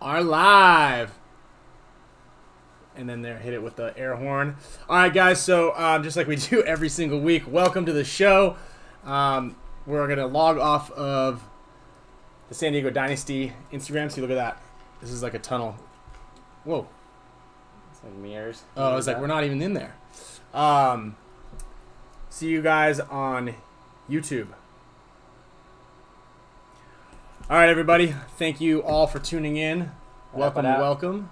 are live. And then there, hit it with the air horn. All right, guys, so just like we do every single week, welcome to the show. We're going to log off of the San Diego Dynasty Instagram. See, look at that. This is like a tunnel. Whoa. It's like mirrors. Oh, it's like we're not even in there. See you guys on YouTube. All right, everybody. Thank you all for tuning in. Welcome.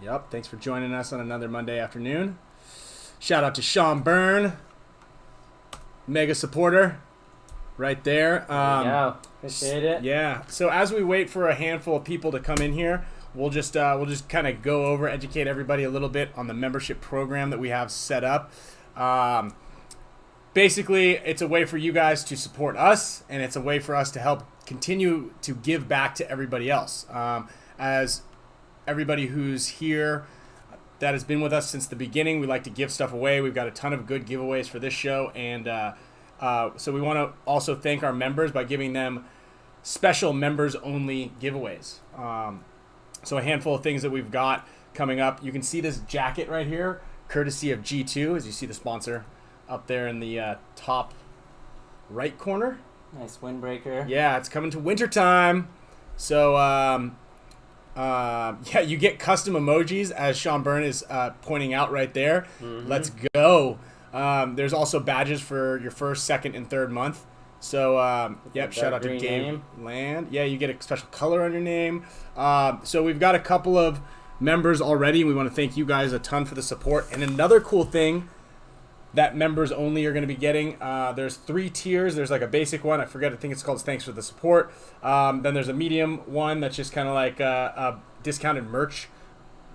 Yep, thanks for joining us on another Monday afternoon. Shout out to Sean Byrne, mega supporter, right there. Yeah, appreciate it. Yeah. So as we wait for a handful of people to come in here, we'll just kind of go over, educate everybody a little bit on the membership program that we have set up. Basically, it's a way for you guys to support us, and it's a way for us to help continue to give back to everybody else. As everybody who's here that has been with us since the beginning, we like to give stuff away. We've got a ton of good giveaways for this show, and so we want to also thank our members by giving them special members-only giveaways. So a handful of things that we've got coming up. You can see this jacket right here, courtesy of G2, as you see the sponsor up there in the top right corner. Nice windbreaker. Yeah, it's coming to wintertime. So, yeah, you get custom emojis, as Sean Byrne is pointing out right there. Mm-hmm. Let's go. There's also badges for your first, second, and third month. So, yep, shout out to Gabe Land. Yeah, you get a special color on your name. So we've got a couple of members already. We want to thank you guys a ton for the support. And another cool thing that members only are going to be getting, there's 3 tiers. There's like a basic one. I think it's called Thanks for the Support. Then there's a medium one that's just kind of like a discounted merch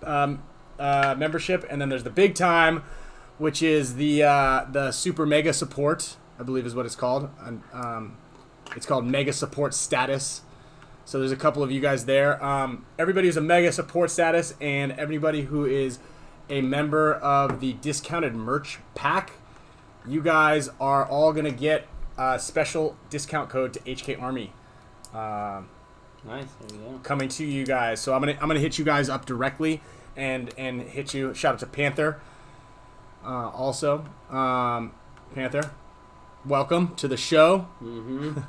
membership. And then there's the big time, which is the super mega support, I believe is what it's called. It's called Mega Support Status. So there's a couple of you guys there. Everybody who's a Mega Support Status and everybody who is a member of the discounted merch pack, you guys are all going to get a special discount code to HK Army. Nice. There you go. Coming to you guys. So I'm gonna hit you guys up directly and hit you. Shout out to Panther. Also, Panther, welcome to the show. Mm-hmm.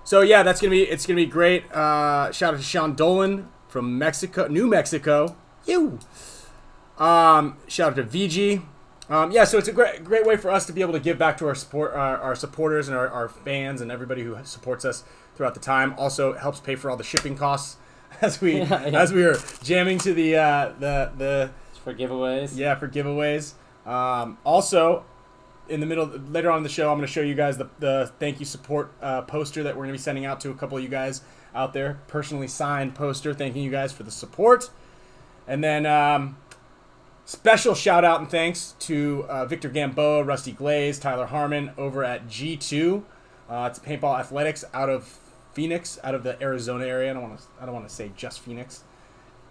So yeah, it's gonna be great. Shout out to Sean Dolan from Mexico, New Mexico. Shout out to VG. Yeah, so it's a great way for us to be able to give back to our supporters and our fans and everybody who supports us throughout the time. Also helps pay for all the shipping costs as we are jamming to the for giveaways. Yeah, for giveaways. Also, in the middle, later on in the show, I'm going to show you guys the thank you support poster that we're going to be sending out to a couple of you guys out there. Personally signed poster thanking you guys for the support. And then special shout out and thanks to Victor Gamboa, Rusty Glaze, Tyler Harmon over at G2. It's paintball athletics out of Phoenix, out of the Arizona area. I don't want to say just Phoenix,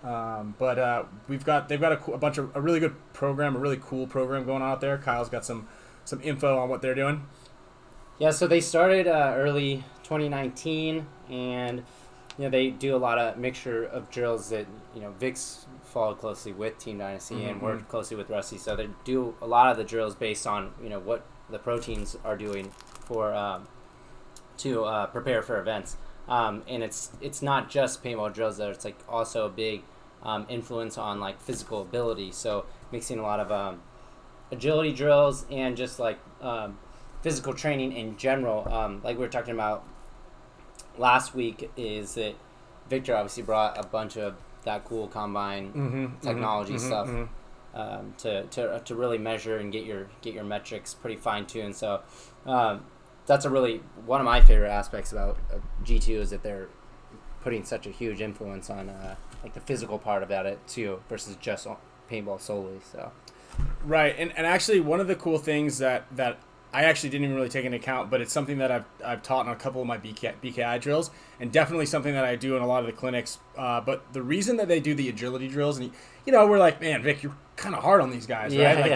but they've got a really good program, a really cool program going on out there. Kyle's got some info on what they're doing. Yeah, so they started early 2019, and they do a lot of mixture of drills that Vic's followed closely with Team Dynasty and worked closely with Rusty. So they do a lot of the drills based on what the proteins are doing for to prepare for events. And it's not just paintball drills though. It's like also a big influence on like physical ability. So mixing a lot of agility drills and just like physical training in general. Like we were talking about last week, is that Victor obviously brought a bunch of that cool combine technology stuff to really measure and get your metrics pretty fine tuned. So that's one of my favorite aspects about G2 is that they're putting such a huge influence on like the physical part about it too, versus just paintball solely. So right, and actually one of the cool things that I actually didn't even really take into account, but it's something that I've taught in a couple of my BKI drills, and definitely something that I do in a lot of the clinics. But the reason that they do the agility drills, and we're like, man, Vic, you're kind of hard on these guys, right? Like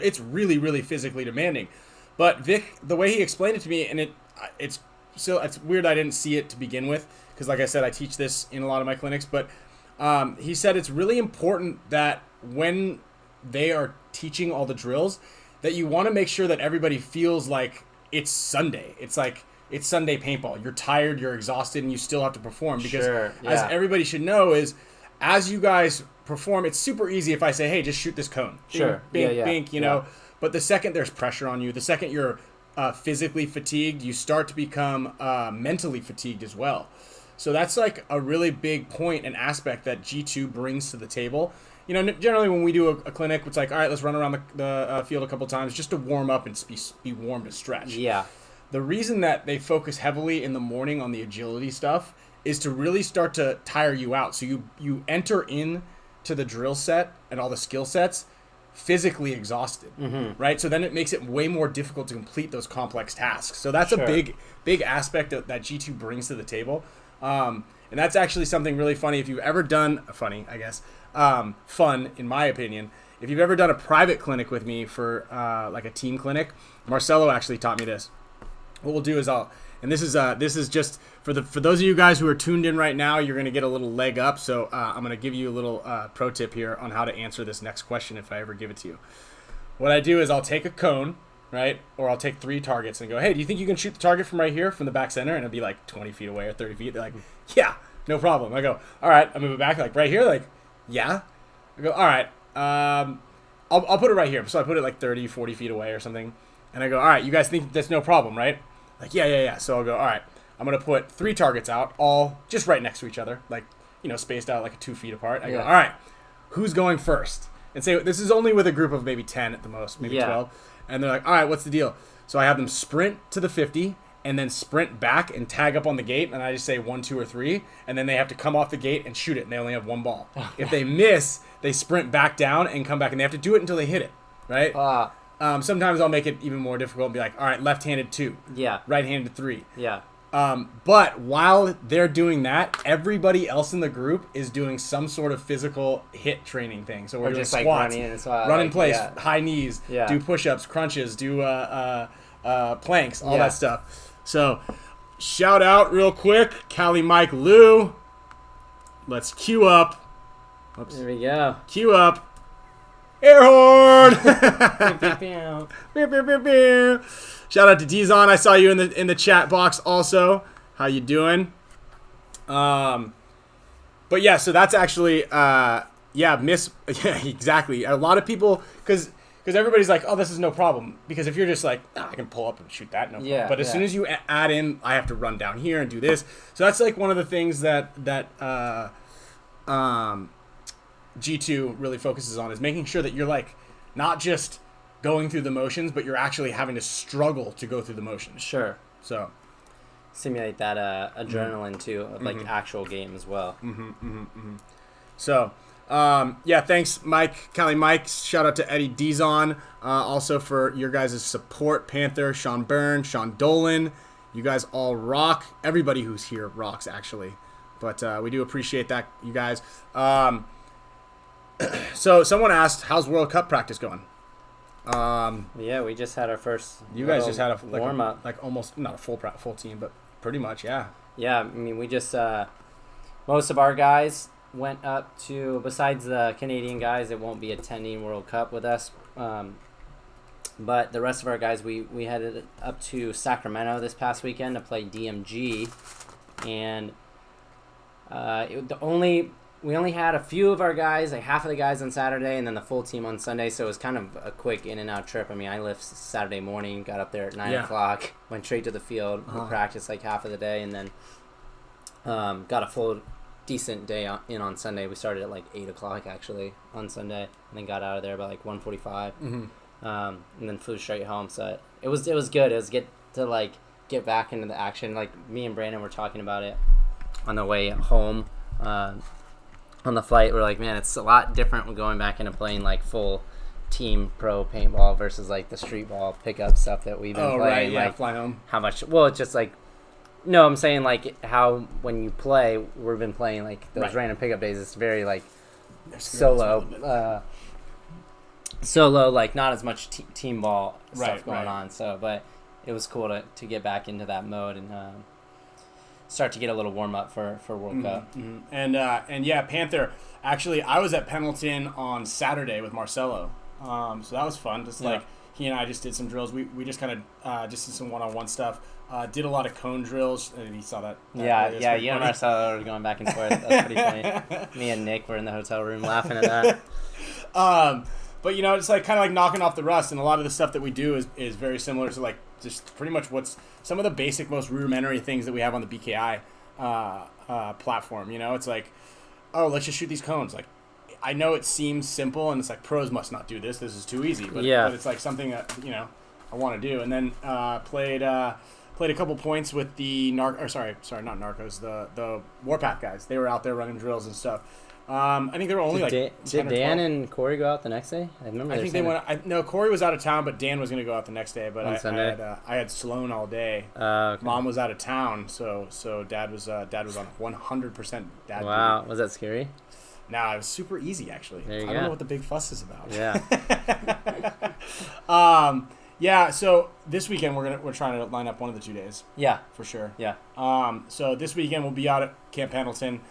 it's really, really physically demanding. But Vic, the way he explained it to me, and it's weird I didn't see it to begin with, because like I said, I teach this in a lot of my clinics, but he said it's really important that when they are teaching all the drills, that you want to make sure that everybody feels like it's Sunday. It's like it's Sunday paintball. You're tired, you're exhausted, and you still have to perform. Because as everybody should know is, as you guys perform, it's super easy if I say, hey, just shoot this cone. Sure. Bink, bink, you know. But the second there's pressure on you, the second you're physically fatigued, you start to become mentally fatigued as well. So that's like a really big point and aspect that G2 brings to the table. You know, generally when we do a clinic, it's like, all right, let's run around the field a couple times just to warm up and be warm to stretch. Yeah. The reason that they focus heavily in the morning on the agility stuff is to really start to tire you out. So you enter in to the drill set and all the skill sets physically exhausted, right? So then it makes it way more difficult to complete those complex tasks. So that's a big aspect that G2 brings to the table. And that's actually something really funny. If you've ever done fun, in my opinion, if you've ever done a private clinic with me for like a team clinic, Marcelo actually taught me this. What we'll do is this is just for those of you guys who are tuned in right now, you're going to get a little leg up. So I'm going to give you a little pro tip here on how to answer this next question if I ever give it to you. What I do is I'll take a cone, right? Or I'll take 3 targets and go, hey, do you think you can shoot the target from right here, from the back center? And it'll be like 20 feet away or 30 feet. They're like, yeah, no problem. I go, all right, I move it back, like right here, like, yeah. I go, all right, I'll put it right here. So I put it like 30, 40 feet away or something. And I go, all right, you guys think that's no problem, right? Like, yeah. So I'll go, all right, I'm going to put 3 targets out, all just right next to each other, like, you know, spaced out like 2 feet apart. I go, all right, who's going first? And say, this is only with a group of maybe 10 at the most, maybe 12. And they're like, all right, what's the deal? So I have them sprint to the 50 and then sprint back and tag up on the gate. And I just say 1, 2, or 3. And then they have to come off the gate and shoot it. And they only have 1 ball. If they miss, they sprint back down and come back. And they have to do it until they hit it, right? Sometimes I'll make it even more difficult and be like, all right, left-handed 2. Yeah. Right-handed 3. Yeah. But while they're doing that, everybody else in the group is doing some sort of physical hit training thing. So we're doing just squats, like run in place, high knees, do push-ups, crunches, do planks, all that stuff. So shout out real quick, Cali Mike Lou. Let's queue up. Oops. There we go. Queue up. Air horn! Shout out to Dizon. I saw you in the chat box also. How you doing? But yeah, so that's actually exactly. A lot of people because everybody's like, oh, this is no problem. Because if you're just like, I can pull up and shoot that, no problem. But as soon as you add in, I have to run down here and do this. So that's like one of the things that G2 really focuses on, is making sure that you're like not just going through the motions, but you're actually having to struggle to go through the motions. Sure. So simulate that adrenaline too, of like actual game as well. So thanks Mike, Cali Mike. Shout out to Eddie Dizon also for your guys' support. Panther, Sean Byrne, Sean Dolan. You guys all rock. Everybody who's here rocks actually. But we do appreciate that, you guys. So someone asked, how's World Cup practice going? We just had our first. You guys just had a warm up, like almost not a full team, but pretty much, yeah. Yeah, I mean, we just most of our guys went up to, besides the Canadian guys that won't be attending World Cup with us, but the rest of our guys, we headed up to Sacramento this past weekend to play DMG, and we only had a few of our guys, like half of the guys on Saturday, and then the full team on Sunday, so it was kind of a quick in and out trip. I mean, I left Saturday morning, got up there at 9 o'clock, went straight to the field, we practiced like half of the day, and then got a full decent day in on Sunday. We started at like 8 o'clock actually on Sunday, and then got out of there by like 1:45, and then flew straight home. So it was good. It was get back into the action. Like me and Brandon were talking about it on the way home. On the flight, we're like, man, it's a lot different when going back into playing like full team pro paintball versus like the street ball pickup stuff that we've been playing. Like, fly home. How much? Well, it's just like, no, I'm saying like how when you play, we've been playing like those random pickup days. It's very like solo, like not as much team ball stuff going on. So, but it was cool to get back into that mode, and start to get a little warm up for World Cup. Mm-hmm. And yeah, Panther. Actually, I was at Pendleton on Saturday with Marcelo, so that was fun. Just like he and I just did some drills. We just kind of just did some one-on-one stuff. Did a lot of cone drills. And he saw that. Yeah. You and Marcelo were going back and forth. That was pretty funny. Me and Nick were in the hotel room laughing at that. But it's like kind of like knocking off the rust, and a lot of the stuff that we do is very similar to like just pretty much what's some of the basic, most rudimentary things that we have on the BKI platform. It's like, oh, let's just shoot these cones. Like, I know it seems simple, and it's like pros must not do this. This is too easy. But it's like something that I want to do. And then played a couple points with the not Narcos, the Warpath guys. They were out there running drills and stuff. I think there were only did Dan and Corey go out the next day? I remember. I think they went. No, Corey was out of town, but Dan was going to go out the next day. But I had Sloan all day. Okay. Mom was out of town, so Dad was on 100% dad. Wow, duty. was that scary? Nah, it was super easy actually. There you I go. don't know what the big fuss is about. Yeah. Yeah. So this weekend we're trying to line up one of the 2 days. Yeah, for sure. Yeah. So this weekend we'll be out at Camp Pendleton.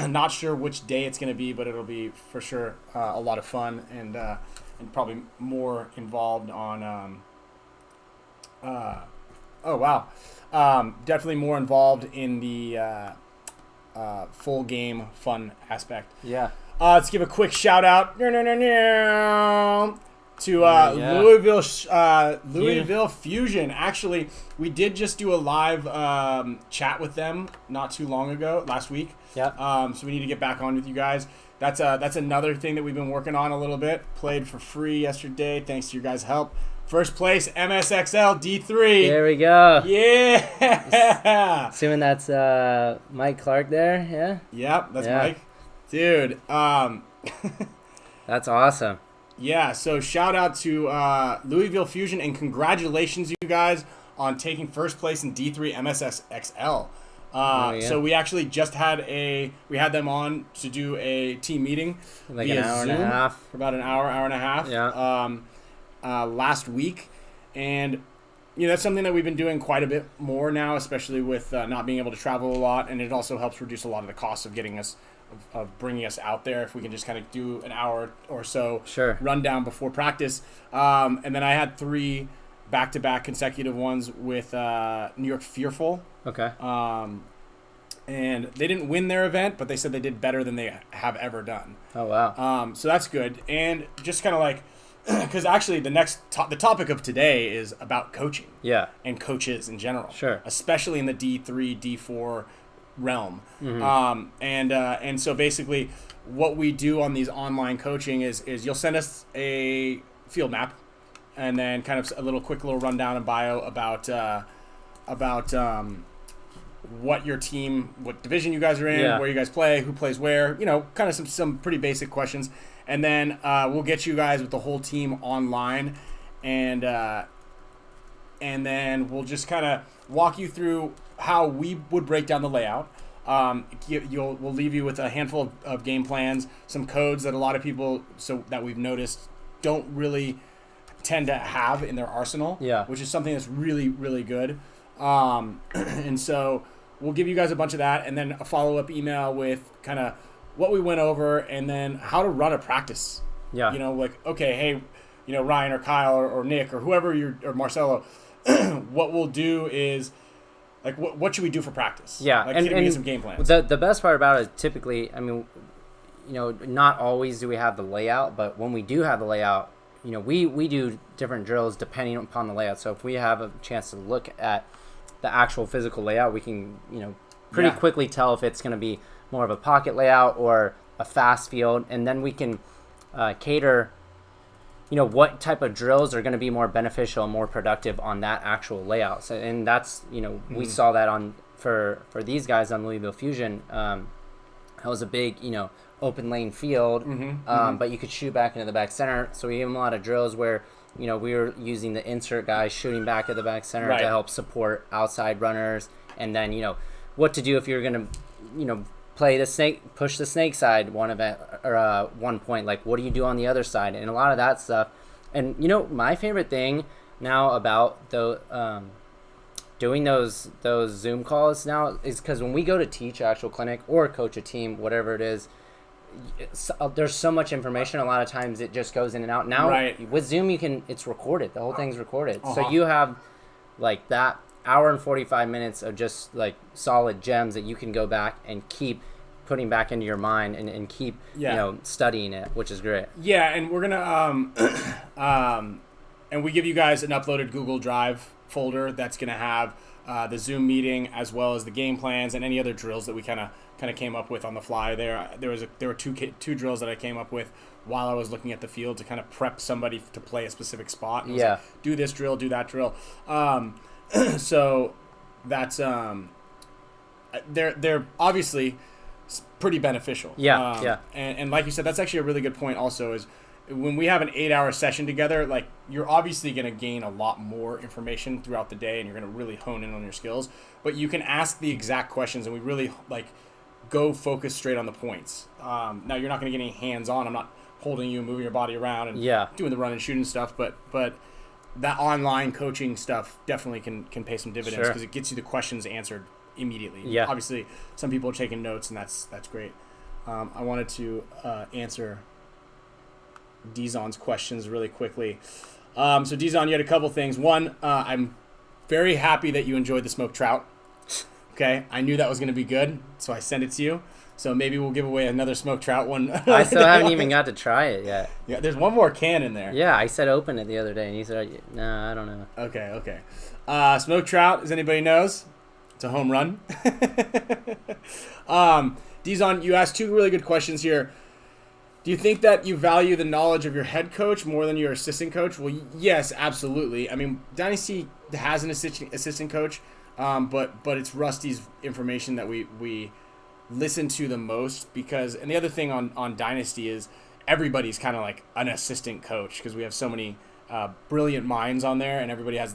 Not sure which day it's going to be, but it'll be for sure a lot of fun and probably more involved on. Definitely more involved in the full game fun aspect. Yeah. Let's give a quick shout out to Louisville Fusion. Actually, we did just do a live chat with them not too long ago, last week. Yeah. So we need to get back on with you guys. That's another thing that we've been working on a little bit. Played for free yesterday, thanks to your guys' help. First place, MSXL D3. There we go. Yeah. Assuming that's Mike Clark there, yeah? Yep, that's Mike. Dude, that's awesome. Yeah, so shout out to Louisville Fusion, and congratulations, you guys, on taking first place in D3 MSXL. So we actually just had them on to do a team meeting like via an hour Zoom and a half. for about an hour and a half. Yeah. Last week, and that's something that we've been doing quite a bit more now, especially with not being able to travel a lot, and it also helps reduce a lot of the costs of bringing us out there if we can just kind of do an hour or so rundown before practice. And then I had 3 back-to-back consecutive ones with New York Fearful. Okay. And they didn't win their event, but they said they did better than they have ever done. Oh, wow. So that's good. And just kind of like, because actually the topic of today is about coaching. Yeah. And coaches in general. Sure. Especially in the D3, D4 realm. Mm-hmm. And so basically what we do on these online coaching is you'll send us a field map and then kind of a quick little rundown and bio about what your team, what division you guys are in, where you guys play, who plays where, kind of some pretty basic questions. And then we'll get you guys with the whole team online, and then we'll just kind of walk you through how we would break down the layout. We'll leave you with a handful of game plans, some codes that a lot of people that we've noticed don't really tend to have in their arsenal, which is something that's really, really good. And so we'll give you guys a bunch of that, and then a follow-up email with kind of what we went over, and then how to run a practice. Yeah. Okay, hey, Ryan or Kyle or Nick or whoever or Marcelo, what we'll do is, like, what should we do for practice? Yeah. Like, and get some game plans. The best part about it is typically, I mean, not always do we have the layout, but when we do have the layout, we do different drills depending upon the layout. So if we have a chance to look at the actual physical layout, we can, pretty quickly tell if it's going to be more of a pocket layout or a fast field, and then we can cater, what type of drills are going to be more beneficial and more productive on that actual layout. So, and that's, we saw that for these guys on Louisville Fusion. That was a big, open lane field, but you could shoot back into the back center. So we gave them a lot of drills where, we were using the insert guys shooting back at the back center to help support outside runners, and then, what to do if you're going to, play the snake, push the snake side one event or one point, like what do you do on the other side, and a lot of that stuff. And my favorite thing now about the doing those Zoom calls now is because when we go to teach actual clinic or coach a team, whatever it is, there's so much information. A lot of times it just goes in and out. Now with Zoom, it's recorded. The whole thing's recorded. So you have like that hour and 45 minutes of just like solid gems that you can go back and keep putting back into your mind and keep studying it, which is great. Yeah, and we're gonna and we give you guys an uploaded Google Drive folder that's gonna have the Zoom meeting as well as the game plans and any other drills that we kind of came up with on the fly. There were two drills that I came up with while I was looking at the field to kind of prep somebody to play a specific spot. And like, do this drill, do that drill. So that's they're obviously pretty beneficial. And like you said, that's actually a really good point also is when we have an 8-hour session together, like you're obviously going to gain a lot more information throughout the day and you're going to really hone in on your skills, but you can ask the exact questions and we really like go focus straight on the points. Now you're not going to get any hands on. I'm not holding you and moving your body around and doing the run and shoot and stuff, but that online coaching stuff definitely can pay some dividends because it gets you the questions answered immediately. Obviously some people are taking notes and that's great. I wanted to answer Dizon's questions really quickly. So Dizon, you had a couple things. One, I'm very happy that you enjoyed the smoked trout. Okay, I knew that was going to be good, so I sent it to you. So maybe we'll give away another smoked trout one. I still haven't even got to try it yet. Yeah, there's one more can in there. Yeah, I said open it the other day, and you said, no, I don't know. Okay. Smoked trout, as anybody knows, it's a home run. Dizon, you asked two really good questions here. Do you think that you value the knowledge of your head coach more than your assistant coach? Well, yes, absolutely. I mean, Dynasty has an assistant coach, but it's Rusty's information that we listen to the most because, and the other thing on Dynasty is everybody's kind of like an assistant coach because we have so many brilliant minds on there and everybody has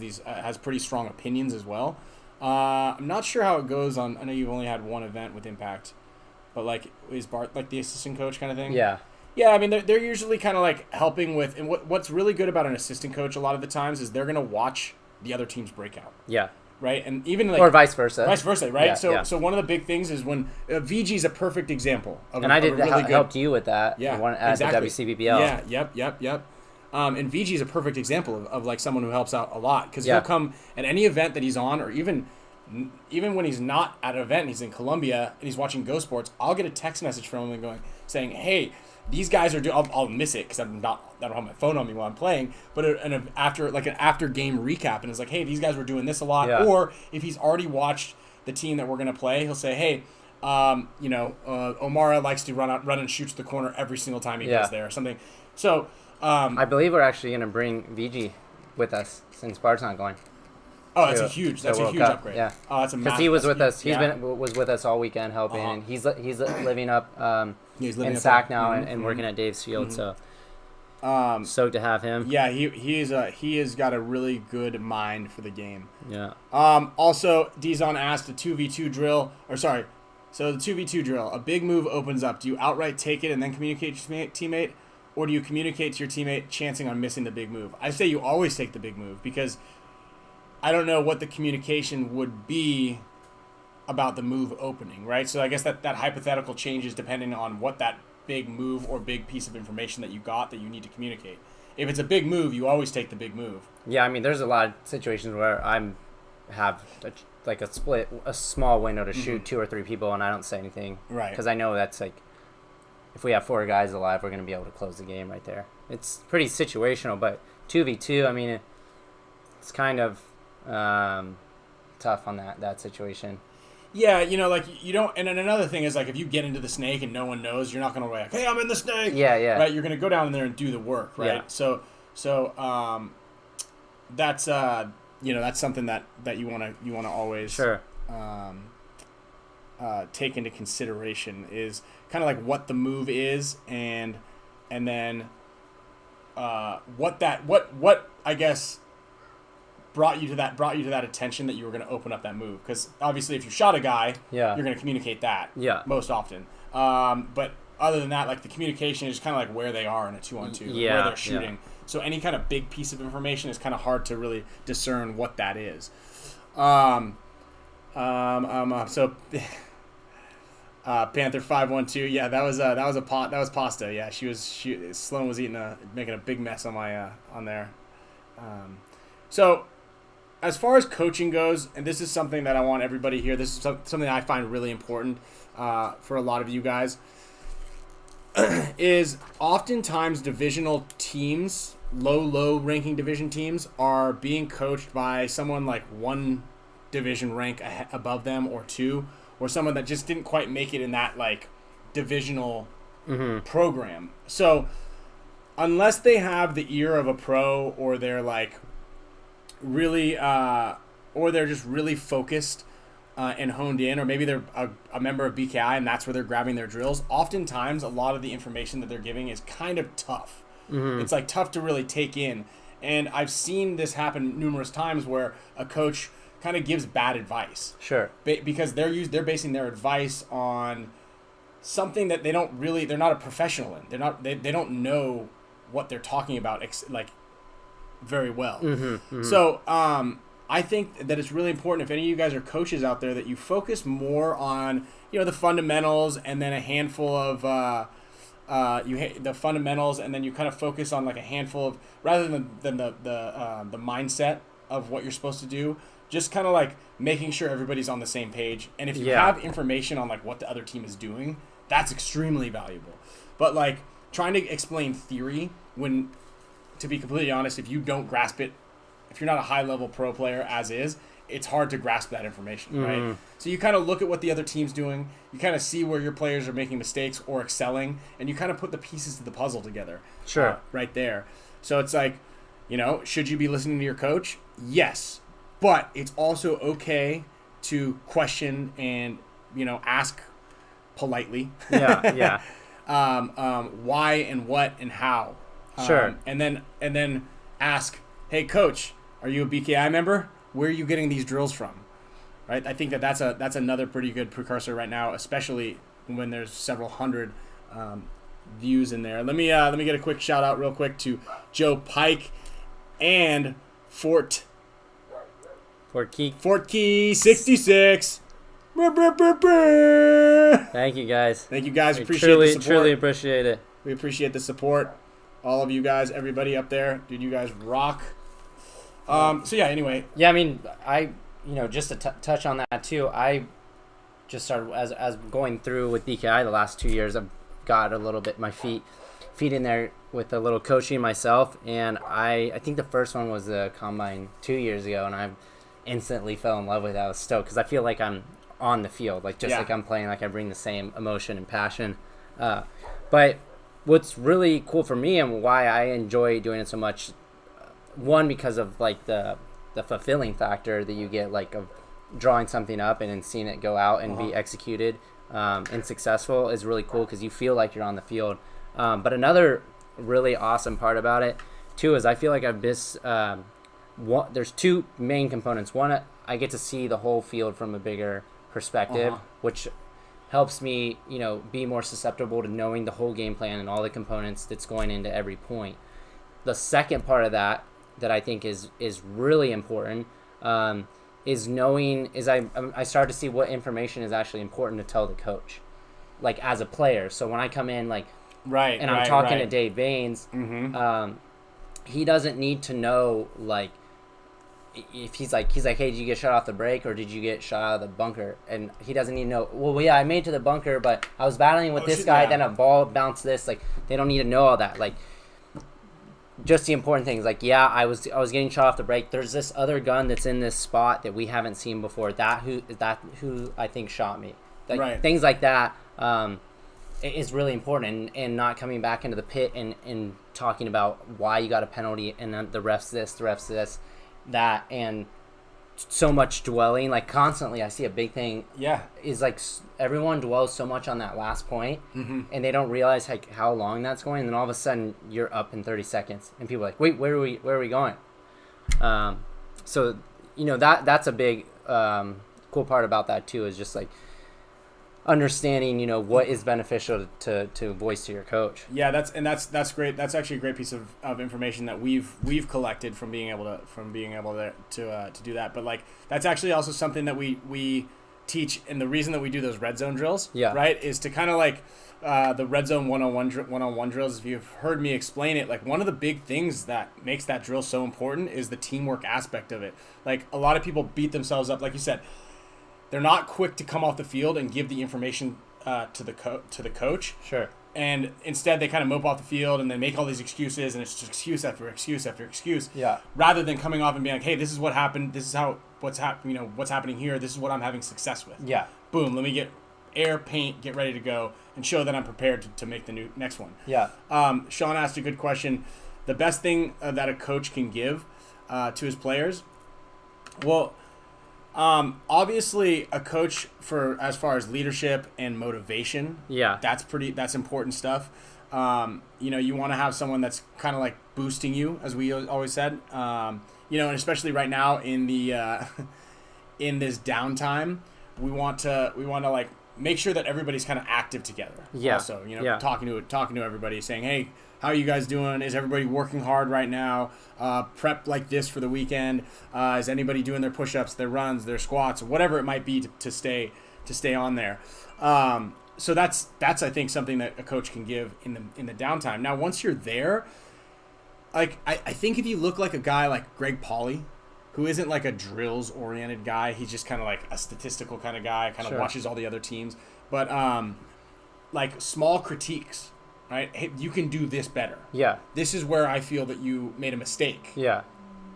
pretty strong opinions as well. I'm not sure how it goes on. I know you've only had one event with Impact, but like is Bart like the assistant coach kind of thing? Yeah, I mean, they're usually kind of like helping with, and what's really good about an assistant coach a lot of the times is they're going to watch the other team's breakout. Right? And even like... Or vice versa. Right? So one of the big things is when... VG is a perfect example of I helped you with that. At the WCBBL. Yep. And VG is a perfect example of like someone who helps out a lot because he'll come at any event that he's on or even when he's not at an event and he's in Colombia and he's watching Go Sports, I'll get a text message from him saying, hey... These guys are I'll miss it because I don't have my phone on me while I'm playing. But after game recap and it's like, hey, these guys were doing this a lot. Or if he's already watched the team that we're gonna play, he'll say, hey, Omara likes to run and shoot to the corner every single time he goes there or something. So I believe we're actually gonna bring VG with us since Bart's not going. Oh, that's a huge upgrade. Yeah. Oh, that's a massive. Because he was with us. Was with us all weekend helping, and he's living up in Sac now and working at Dave's Field. So stoked to have him. Yeah, he has got a really good mind for the game. Yeah. Also, Dizon asked the 2v2 drill, so the 2v2 drill, a big move opens up. Do you outright take it and then communicate to your teammate, or do you communicate to your teammate chancing on missing the big move? I say you always take the big move because I don't know what the communication would be about the move opening, right? So I guess that hypothetical changes depending on what that big move or big piece of information that you got that you need to communicate. If it's a big move, you always take the big move. Yeah, I mean, there's a lot of situations where have a small window to shoot 2 or 3 people and I don't say anything. Right. Because I know that's like, if we have 4 guys alive, we're going to be able to close the game right there. It's pretty situational, but 2v2, I mean, it's kind of tough on that situation. Yeah, like you don't. And then another thing is like if you get into the snake and no one knows, you're not gonna be like, hey, I'm in the snake. Yeah. Right, you're gonna go down there and do the work, right? Yeah. So that's that's something that you wanna always take into consideration is kind of like what the move is and then what I guess brought you to that attention that you were going to open up that move, because obviously if you shot a guy, you're going to communicate that most often. But other than that, like the communication is kind of like where they are in a 2-on-2, where they're shooting. So any kind of big piece of information is kind of hard to really discern what that is. So Panther 512. Yeah, that was pasta. Yeah, Sloan was making a big mess on my on there. So as far as coaching goes, and this is something that I want everybody here. This is something I find really important for a lot of you guys. Is oftentimes divisional teams, low ranking division teams, are being coached by someone like one division rank above them or two, or someone that just didn't quite make it in that like divisional program. So unless they have the ear of a pro, or they're like really or they're just really focused and honed in, or maybe they're a member of BKI and that's where they're grabbing their drills, oftentimes a lot of the information that they're giving is kind of tough. It's like tough to really take in. And I've seen this happen numerous times where a coach kind of gives bad advice. Sure. Because they're basing their advice on something that they're not a professional in. They don't know what they're talking about like very well. So I think that it's really important, if any of you guys are coaches out there, that you focus more on, the fundamentals, and then a handful of the fundamentals, and then you kind of focus on like a handful of, rather than the mindset of what you're supposed to do, just kind of like making sure everybody's on the same page. And if you have information on like what the other team is doing, that's extremely valuable. But like trying to explain theory, when, to be completely honest, if you don't grasp it, if you're not a high-level pro player as is, it's hard to grasp that information, right? So you kind of look at what the other team's doing, you kind of see where your players are making mistakes or excelling, and you kind of put the pieces to the puzzle together. Sure. Right there. So it's like, should you be listening to your coach? Yes. But it's also okay to question and, ask politely. Yeah. Why and what and how. Sure. And then ask, hey, coach, are you a BKI member? Where are you getting these drills from? Right? I think that's another pretty good precursor right now, especially when there's several hundred views in there. Let me get a quick shout out real quick to Joe Pike and Fort Key 66. Thank you guys. Appreciate the support. Truly appreciate it. We appreciate the support. All of you guys, everybody up there, dude, you guys rock. So yeah, anyway. Yeah, I mean, just to touch on that too, I just started as going through with BKI the last 2 years. I've got a little bit my feet in there with a little coaching myself, and I think the first one was the combine 2 years ago, and I instantly fell in love with it. I was stoked because I feel like I'm on the field, like like I'm playing, like I bring the same emotion and passion. But what's really cool for me and why I enjoy doing it so much, one, because of like the fulfilling factor that you get, like of drawing something up and then seeing it go out and be executed and successful, is really cool because you feel like you're on the field. But another really awesome part about it too is I feel like there's two main components. One, I get to see the whole field from a bigger perspective, which helps me, be more susceptible to knowing the whole game plan and all the components that's going into every point. The second part of that I think is really important, is I start to see what information is actually important to tell the coach, like as a player. So when I come in, like, I'm talking to Dave Baines, he doesn't need to know, like, if he's like, hey, did you get shot off the break or did you get shot out of the bunker? And he doesn't need to know, well, yeah, I made it to the bunker, but I was battling with this guy, then a ball bounced this. Like, they don't need to know all that. Like, just the important things. Like, yeah, I was getting shot off the break. There's this other gun that's in this spot that we haven't seen before. That who I think shot me. Like, things like that is really important. And not coming back into the pit and talking about why you got a penalty and then the refs this, that, and so much dwelling, like constantly. I see a big thing is like everyone dwells so much on that last point, and they don't realize like how long that's going, and then all of a sudden you're up in 30 seconds and people are like, wait, where are we going? So that's a big cool part about that too, is just like understanding, what is beneficial to voice to your coach. Yeah, that's great. That's actually a great piece of information that we've collected from being able to do that. But like that's actually also something that we teach, and the reason that we do those red zone drills, right, is to kind of like the red zone one-on-one drills. If you've heard me explain it, like one of the big things that makes that drill so important is the teamwork aspect of it. Like a lot of people beat themselves up, like you said. They're not quick to come off the field and give the information to the coach. Sure. And instead, they kind of mope off the field and then make all these excuses, and it's just excuse after excuse after excuse. Yeah. Rather than coming off and being like, "Hey, this is what happened. This is what's happening here. This is what I'm having success with." Yeah. Boom. Let me get paint, get ready to go, and show that I'm prepared to make the next one. Yeah. Sean asked a good question. The best thing that a coach can give to his players, well. Obviously a coach for as far as leadership and motivation. Yeah. That's important stuff. You want to have someone that's kind of like boosting you, as we always said. And especially right now in the in this downtime, we want to like make sure that everybody's kind of active together. Yeah. Also, talking to everybody, saying, "Hey, how are you guys doing? Is everybody working hard right now? Prep like this for the weekend? Is anybody doing their push-ups, their runs, their squats, whatever it might be to stay on there?" So that's I think something that a coach can give in the downtime. Now, once you're there, like I think if you look like a guy like Greg Pauly, who isn't like a drills-oriented guy, he's just kind of like a statistical kind of guy, kind of watches all the other teams, but like small critiques. Right? Hey, you can do this better. Yeah. This is where I feel that you made a mistake. Yeah.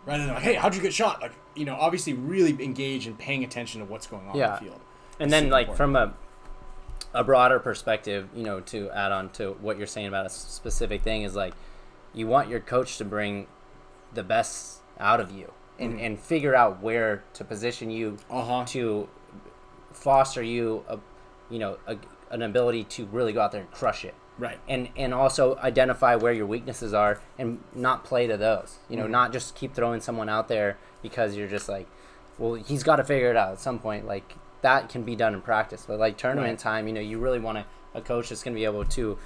Rather than like, hey, how'd you get shot? Like, obviously really engage in paying attention to what's going on in the field. And then like from a broader perspective, to add on to what you're saying about a specific thing is like, you want your coach to bring the best out of you and figure out where to position you to foster you, an ability to really go out there and crush it. Right. And also identify where your weaknesses are and not play to those. Not just keep throwing someone out there because you're just like, well, he's got to figure it out at some point. Like that can be done in practice, but like tournament time, you really want a coach that's going to be able to,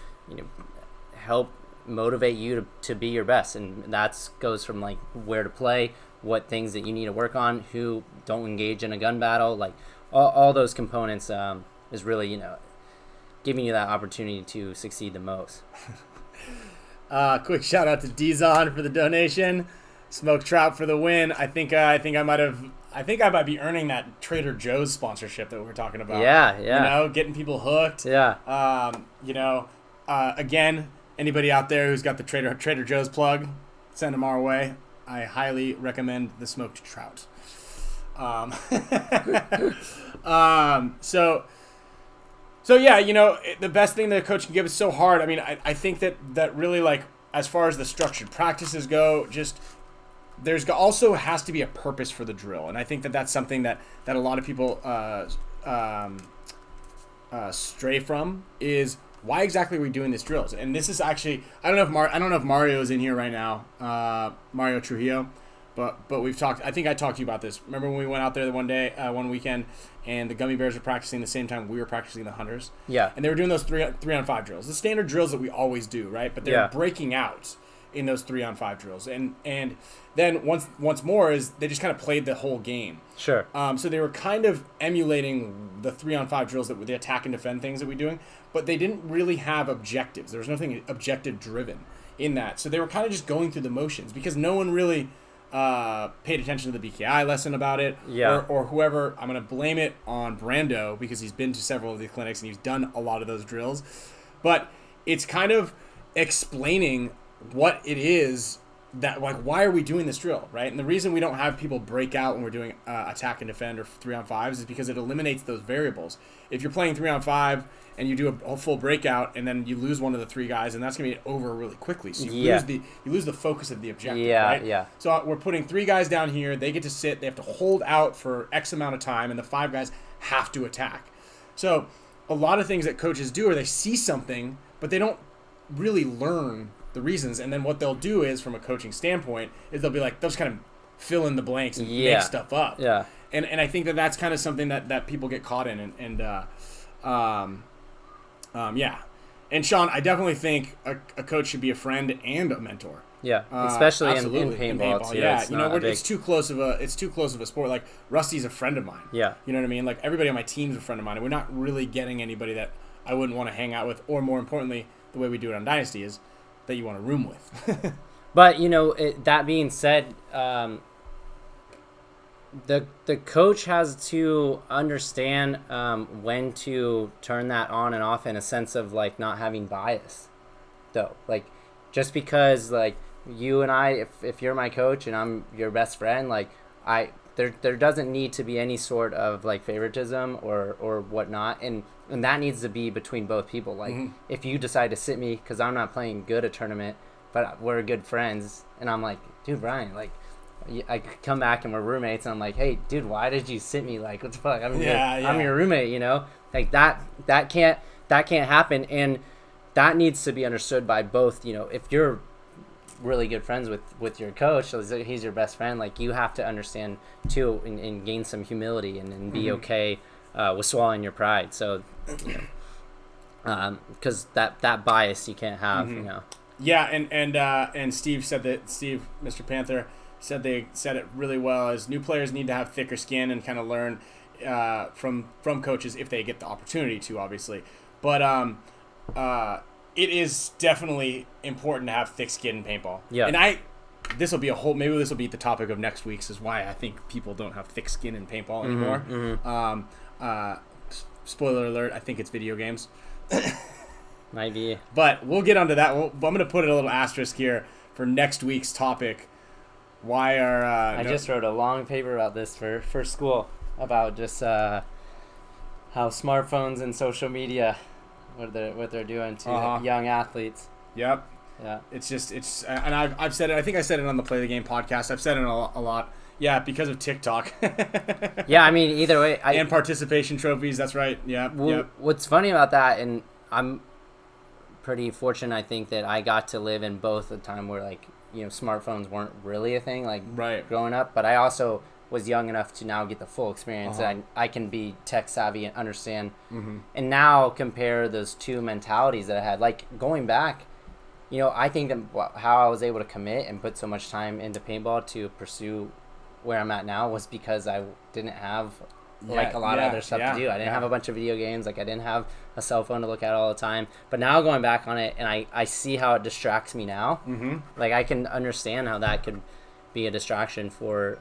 help motivate you to be your best. And that goes from like where to play, what things that you need to work on, who don't engage in a gun battle, like all those components is really, giving you that opportunity to succeed the most. Quick shout out to Dizon for the donation. Smoked Trout for the win. I think I might be earning that Trader Joe's sponsorship that we were talking about. Yeah. Getting people hooked. Yeah. Again, anybody out there who's got the Trader Joe's plug, send them our way. I highly recommend the Smoked Trout. So yeah, the best thing that a coach can give is so hard. I mean, I think that really, like, as far as the structured practices go, just there's also has to be a purpose for the drill, and I think that's something that a lot of people stray from is why exactly are we doing these drills? And this is actually I don't know if Mario is in here right now, Mario Trujillo. But we've talked. I think I talked to you about this. Remember when we went out there the one weekend, and the Gummy Bears were practicing the same time we were practicing the Hunters. Yeah. And they were doing those 3-on-5 drills, the standard drills that we always do, right? But they're breaking out in those 3-on-5 drills, and then once more is they just kind of played the whole game. Sure. So they were kind of emulating the 3-on-5 drills that were the attack and defend things that we're doing, but they didn't really have objectives. There was nothing objective driven in that. So they were kind of just going through the motions because no one really paid attention to the BKI lesson about it, or whoever. I'm going to blame it on Brando because he's been to several of the clinics and he's done a lot of those drills. But it's kind of explaining what it is that, like, why are we doing this drill, right? And the reason we don't have people break out when we're doing attack and defend or 3-on-5s is because it eliminates those variables. If you're playing 3-on-5 and you do a full breakout and then you lose one of the three guys, and that's going to be over really quickly. So you lose the focus of the objective, right? Yeah. So we're putting 3 guys down here. They get to sit. They have to hold out for X amount of time, and the 5 guys have to attack. So a lot of things that coaches do are they see something, but they don't really learn the reasons. And then what they'll do is, from a coaching standpoint, is they'll be like, they'll just kind of fill in the blanks and make stuff up. Yeah. And I think that's kind of something that people get caught in. And Yeah. And Sean, I definitely think a coach should be a friend and a mentor. Yeah, especially in Absolutely. paintball too. Yeah, It's you know, not a big- it's too close of a sport. Like Rusty's a friend of mine. Yeah. You know what I mean? Like everybody on my team's a friend of mine, and we're not really getting anybody that I wouldn't want to hang out with, or more importantly, the way we do it on Dynasty is that you want to room with. But that being said, the coach has to understand when to turn that on and off in a sense of like not having bias, though. Like just because like you and I, if you're my coach and I'm your best friend, like there doesn't need to be any sort of like favoritism or whatnot, and that needs to be between both people. Like if you decide to sit me because I'm not playing good a tournament, but we're good friends, and I'm like, dude, Brian, like I come back and we're roommates, and I'm like, hey, dude, why did you sit me? Like, what the fuck? I'm your roommate, you know? Like that can't happen, and that needs to be understood by both. You know, if you're really good friends with your coach, so he's your best friend, like you have to understand too and gain some humility and be okay with swallowing your pride. So, because that bias you can't have, you know. Yeah, and Steve said that Mr. Panther said it really well. As new players need to have thicker skin and kind of learn from coaches if they get the opportunity to, obviously. But it is definitely important to have thick skin in paintball. Yeah, and maybe this will be the topic of next week's, is why I think people don't have thick skin in paintball anymore. Spoiler alert: I think it's video games. Might be. But we'll get onto that. I'm going to put a little asterisk here for next week's topic. Why are... I just wrote a long paper about this for school, about just how smartphones and social media, what they're doing to young athletes. Yep. Yeah. And I've said it, I think I said it on the Play the Game podcast. I've said it a lot. Yeah, because of TikTok. Yeah, I mean, either way. And participation trophies, that's right. Yeah. What's funny about that, and I'm pretty fortunate, I think, that I got to live in both a time where, like, you know, smartphones weren't really a thing, like, growing up, but I also was young enough to now get the full experience. And I can be tech savvy and understand, and now compare those two mentalities that I had. Like, going back, you know, I think that how I was able to commit and put so much time into paintball to pursue where I'm at now was because I didn't have like a lot of other stuff to do. I didn't have a bunch of video games. Like, I didn't have a cell phone to look at all the time. But now going back on it, and I see how it distracts me now. Like, I can understand how that could be a distraction for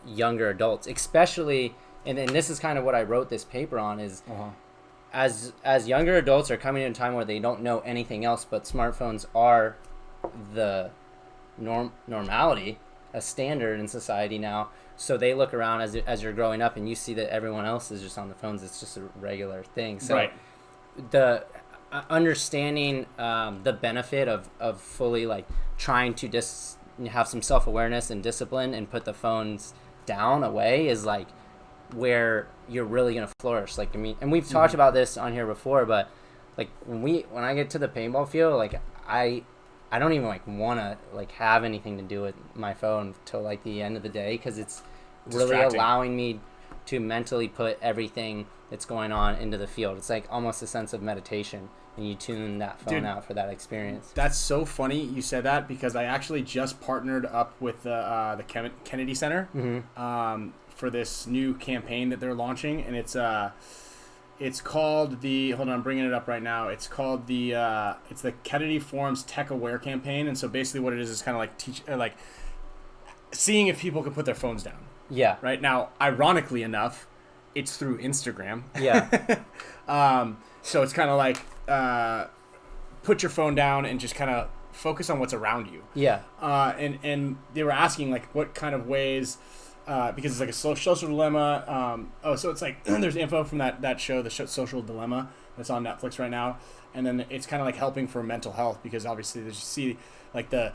younger adults, especially. And this is kind of what I wrote this paper on, is as younger adults are coming in a time where they don't know anything else, but smartphones are the normality, a standard in society now. So they look around as you're growing up, and you see that everyone else is just on the phones. It's just a regular thing. So the understanding the benefit of fully, like, trying to have some self-awareness and discipline and put the phones down away is, like, where you're really going to flourish. Like, I mean, and we've talked about this on here before, but, like, when I get to the paintball field, like, I don't even, like, want to, like, have anything to do with my phone till, like, the end of the day, because it's really allowing me to mentally put everything that's going on into the field. It's like almost a sense of meditation, and you tune that phone out for that experience. That's so funny you said that, because I actually just partnered up with the Kennedy Center for this new campaign that they're launching, and it's called the, hold on, I'm bringing it up right now. It's called it's the Kennedy Forum's Tech Aware campaign. And so basically what it is kind of like seeing if people can put their phones down. Yeah. Right now, ironically enough, it's through Instagram. Yeah. So it's kind of like, put your phone down and just kind of focus on what's around you. Yeah. And they were asking, like, what kind of ways, because it's like a social dilemma. So it's like there's info from that show, the Social Dilemma, that's on Netflix right now, and then it's kind of like helping for mental health, because obviously you see like the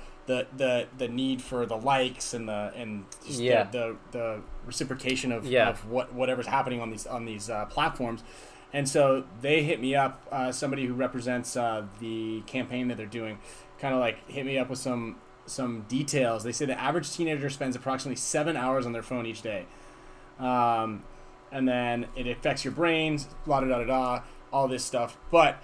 need for the likes and the reciprocation of whatever's happening on these platforms. And so they hit me up, somebody who represents the campaign that they're doing, kind of like hit me up with some details. They say the average teenager spends approximately 7 hours on their phone each day. and then it affects your brains, blah, da, da, da, da, all this stuff. But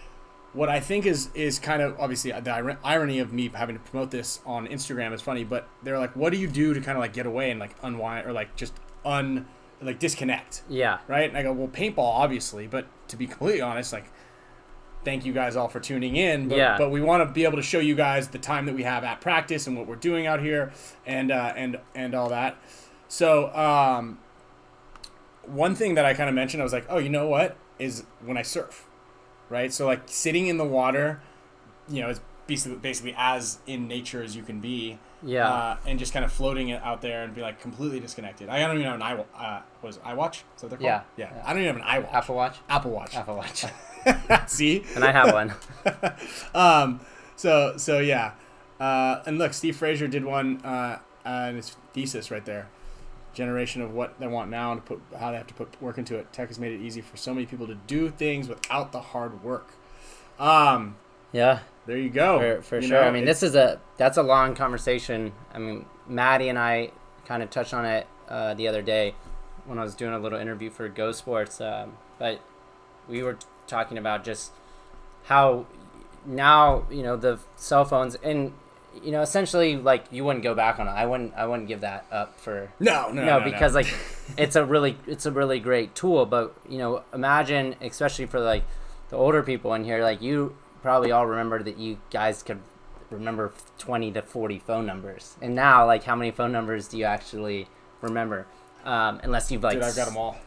what I think is kind of, obviously, the irony of me having to promote this on Instagram is funny, but they're like, what do you do to kind of like get away and like unwind or like just like disconnect? Yeah. Right? And I go, well, paintball, obviously, but to be completely honest, like, thank you guys all for tuning in, but we want to be able to show you guys the time that we have at practice and what we're doing out here and all that. So one thing that I kind of mentioned, I was like, oh, you know what, is when I surf, right? So like sitting in the water, you know, is basically as in nature as you can be. Yeah. And just kind of floating it out there and be like completely disconnected. I don't even have an what is it, iWatch? Is that what they're called? Yeah. I don't even have an iWatch. Apple Watch? Apple Watch. Apple Watch. See? And I have one. So yeah. And look, Steve Frazier did one in his thesis right there. Generation of what they want now and how they have to put work into it. Tech has made it easy for so many people to do things without the hard work. Yeah. There you go. For sure. I mean, that's a long conversation. I mean, Maddie and I kind of touched on it the other day when I was doing a little interview for Go Sports. But we were talking about just how now, you know, the cell phones and, you know, essentially like you wouldn't go back on it. I wouldn't give that up for no, because like it's a really great tool. But, you know, imagine, especially for like the older people in here, like you probably all remember that you guys could remember 20 to 40 phone numbers, and now like how many phone numbers do you actually remember? Unless you've like, dude, I've got them all.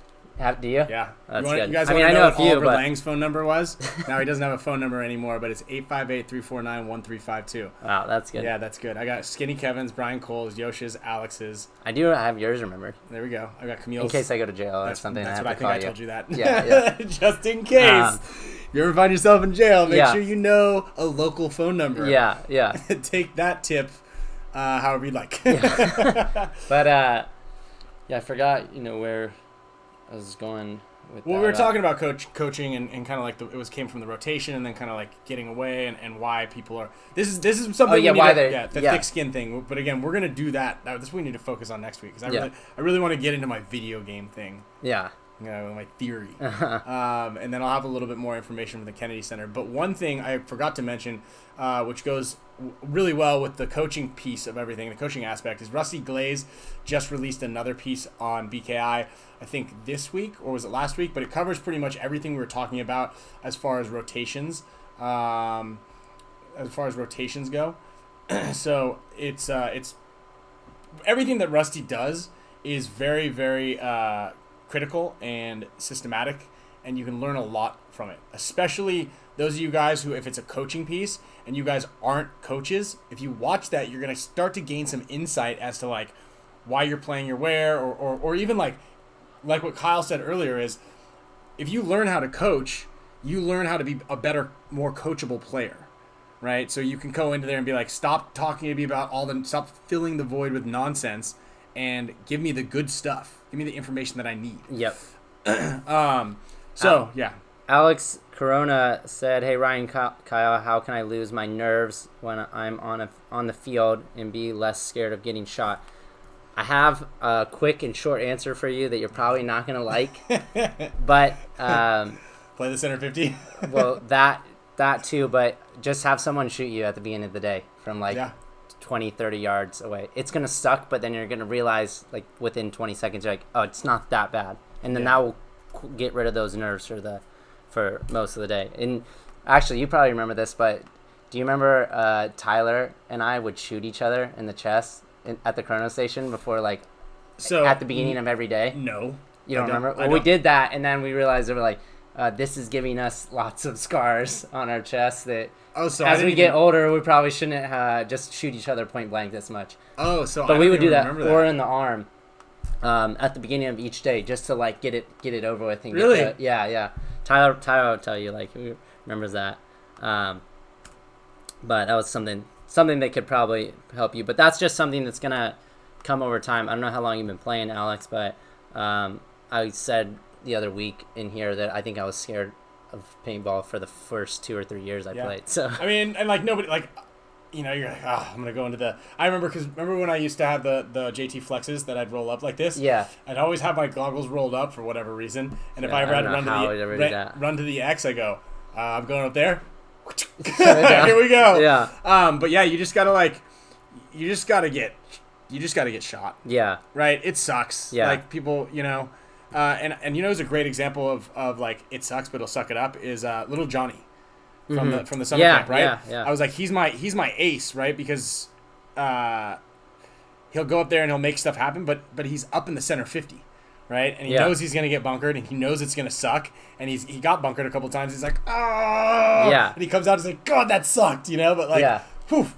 Do you? Yeah. That's good. You guys I mean, want I to know know a what few, Oliver but Lang's phone number was? Now he doesn't have a phone number anymore, but it's 858-349-1352. Wow, that's good. Yeah, that's good. I got Skinny Kevin's, Brian Cole's, Yosh's, Alex's. I do have yours remembered. There we go. I got Camille's. In case I go to jail or something. That's what I think I told you that. Yeah. Just in case. If you ever find yourself in jail, make sure you know a local phone number. Yeah. Take that tip however you'd like. But, I forgot, you know, where I was going with we were talking about coaching and kind of like came from the rotation and then kind of like getting away and why people are. This is something. The thick skin thing. But again, we're gonna do that. This we need to focus on next week because I really want to get into my video game thing. Yeah. You know, my theory. And then I'll have a little bit more information from the Kennedy Center. But one thing I forgot to mention, which goes really well with the coaching piece of everything, the coaching aspect, is Rusty Glaze just released another piece on BKI, I think this week, or was it last week? But it covers pretty much everything we were talking about as far as rotations, go. So it's everything that Rusty does is very, very critical and systematic, and you can learn a lot from it, especially those of you guys who, if it's a coaching piece and you guys aren't coaches, if you watch that, you're going to start to gain some insight as to like why you're playing your way, or even like what Kyle said earlier is, if you learn how to coach, you learn how to be a better, more coachable player, right? So you can go into there and be like, stop talking to me about stop filling the void with nonsense and give me the good stuff. Give me the information that I need. Yep. Yeah. Alex Corona said, "Hey Ryan, Kyle, how can I lose my nerves when I'm on the field and be less scared of getting shot?" I have a quick and short answer for you that you're probably not gonna like, but play the center 50. Well, that too, but just have someone shoot you at the beginning of the day from 20, 30 yards away. It's gonna suck, but then you're gonna realize like within 20 seconds, you're like, oh, it's not that bad, and then that will get rid of those nerves for most of the day. And actually, you probably remember this, but do you remember Tyler and I would shoot each other in the chest at the chrono station before, like, at the beginning of every day? No. You don't remember? Well, we did that, and then we realized they were like, this is giving us lots of scars on our chest that as we get older, we probably shouldn't just shoot each other point blank this much. But we would do that, or in the arm, at the beginning of each day, just to like get it over with. And really? Yeah. Tyler will tell you, like, he remembers that. But that was something that could probably help you. But that's just something that's gonna come over time. I don't know how long you've been playing, Alex, but I said the other week in here that I think I was scared of paintball for the first 2 or 3 years I played. So I mean, and like nobody, like you know, you're like, oh, I'm gonna go into the. I remember when I used to have the JT flexes that I'd roll up like this. Yeah. I'd always have my goggles rolled up for whatever reason, and if Yeah, I ever I had to don't know run to the X, I go, I'm going up there. Here we go. Yeah. But yeah, you just gotta get shot. Yeah. Right. It sucks. Yeah. Like people, you know, and you know, is a great example of like it sucks, but he'll suck it up is little Johnny. From the summer camp, right? Yeah. I was like, he's my ace, right? Because he'll go up there and he'll make stuff happen, but he's up in the center 50, right? And he knows he's gonna get bunkered, and he knows it's gonna suck, and he got bunkered a couple times. He's like, oh, yeah, and he comes out, he's like, God, that sucked, you know? But like, poof,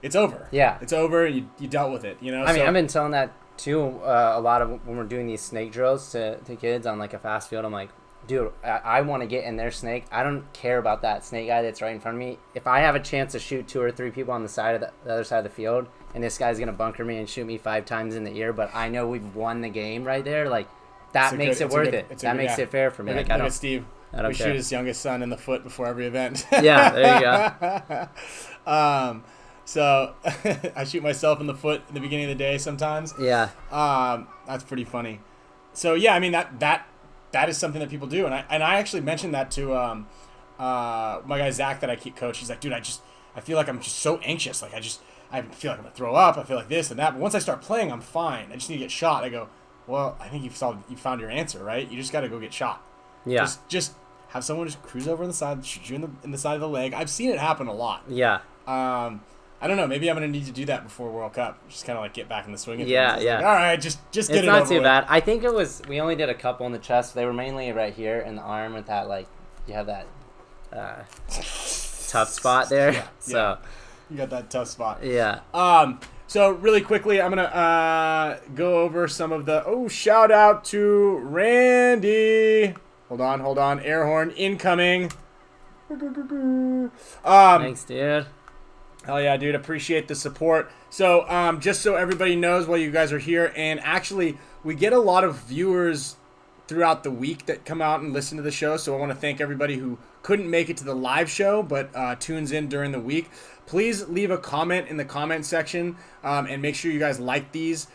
it's over. Yeah, it's over, and you dealt with it, you know. I mean, I've been telling that too a lot of when we're doing these snake drills to kids on like a fast field. I'm like, dude, I want to get in their snake. I don't care about that snake guy that's right in front of me. If I have a chance to shoot 2 or 3 people on the side of the other side of the field, and this guy's gonna bunker me and shoot me 5 times in the ear, but I know we've won the game right there, like that makes it worth it. That makes it fair for me. Look at Steve. We shoot his youngest son in the foot before every event. Yeah, there you go. So I shoot myself in the foot in the beginning of the day sometimes. Yeah. That's pretty funny. So yeah, I mean that is something that people do, and I actually mentioned that to my guy Zach that I keep coach. He's like, dude, I feel like I'm just so anxious. Like I feel like I'm gonna throw up. I feel like this and that. But once I start playing, I'm fine. I just need to get shot. I go, well, I think you found your answer, right? You just got to go get shot. Yeah. Just have someone just cruise over on the side, shoot you in the side of the leg. I've seen it happen a lot. Yeah. I don't know. Maybe I'm gonna need to do that before World Cup. Just kind of like get back in the swing of things. Yeah. Like, all right, just get it over. It's not too bad. I think we only did a couple in the chest. They were mainly right here in the arm with that, like, you have that tough spot there. Yeah, so you got that tough spot. Yeah. So really quickly, I'm gonna go over some of the shout out to Randy. Hold on. Air horn incoming. Thanks, dude. Hell yeah, dude. Appreciate the support. So just so everybody knows while you guys are here, and actually we get a lot of viewers throughout the week that come out and listen to the show. So I want to thank everybody who couldn't make it to the live show but tunes in during the week. Please leave a comment in the comment section and make sure you guys like these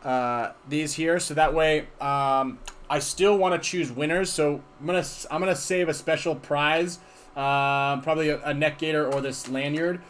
here. So that way I still want to choose winners. So I'm gonna save a special prize, probably a neck gaiter or this lanyard.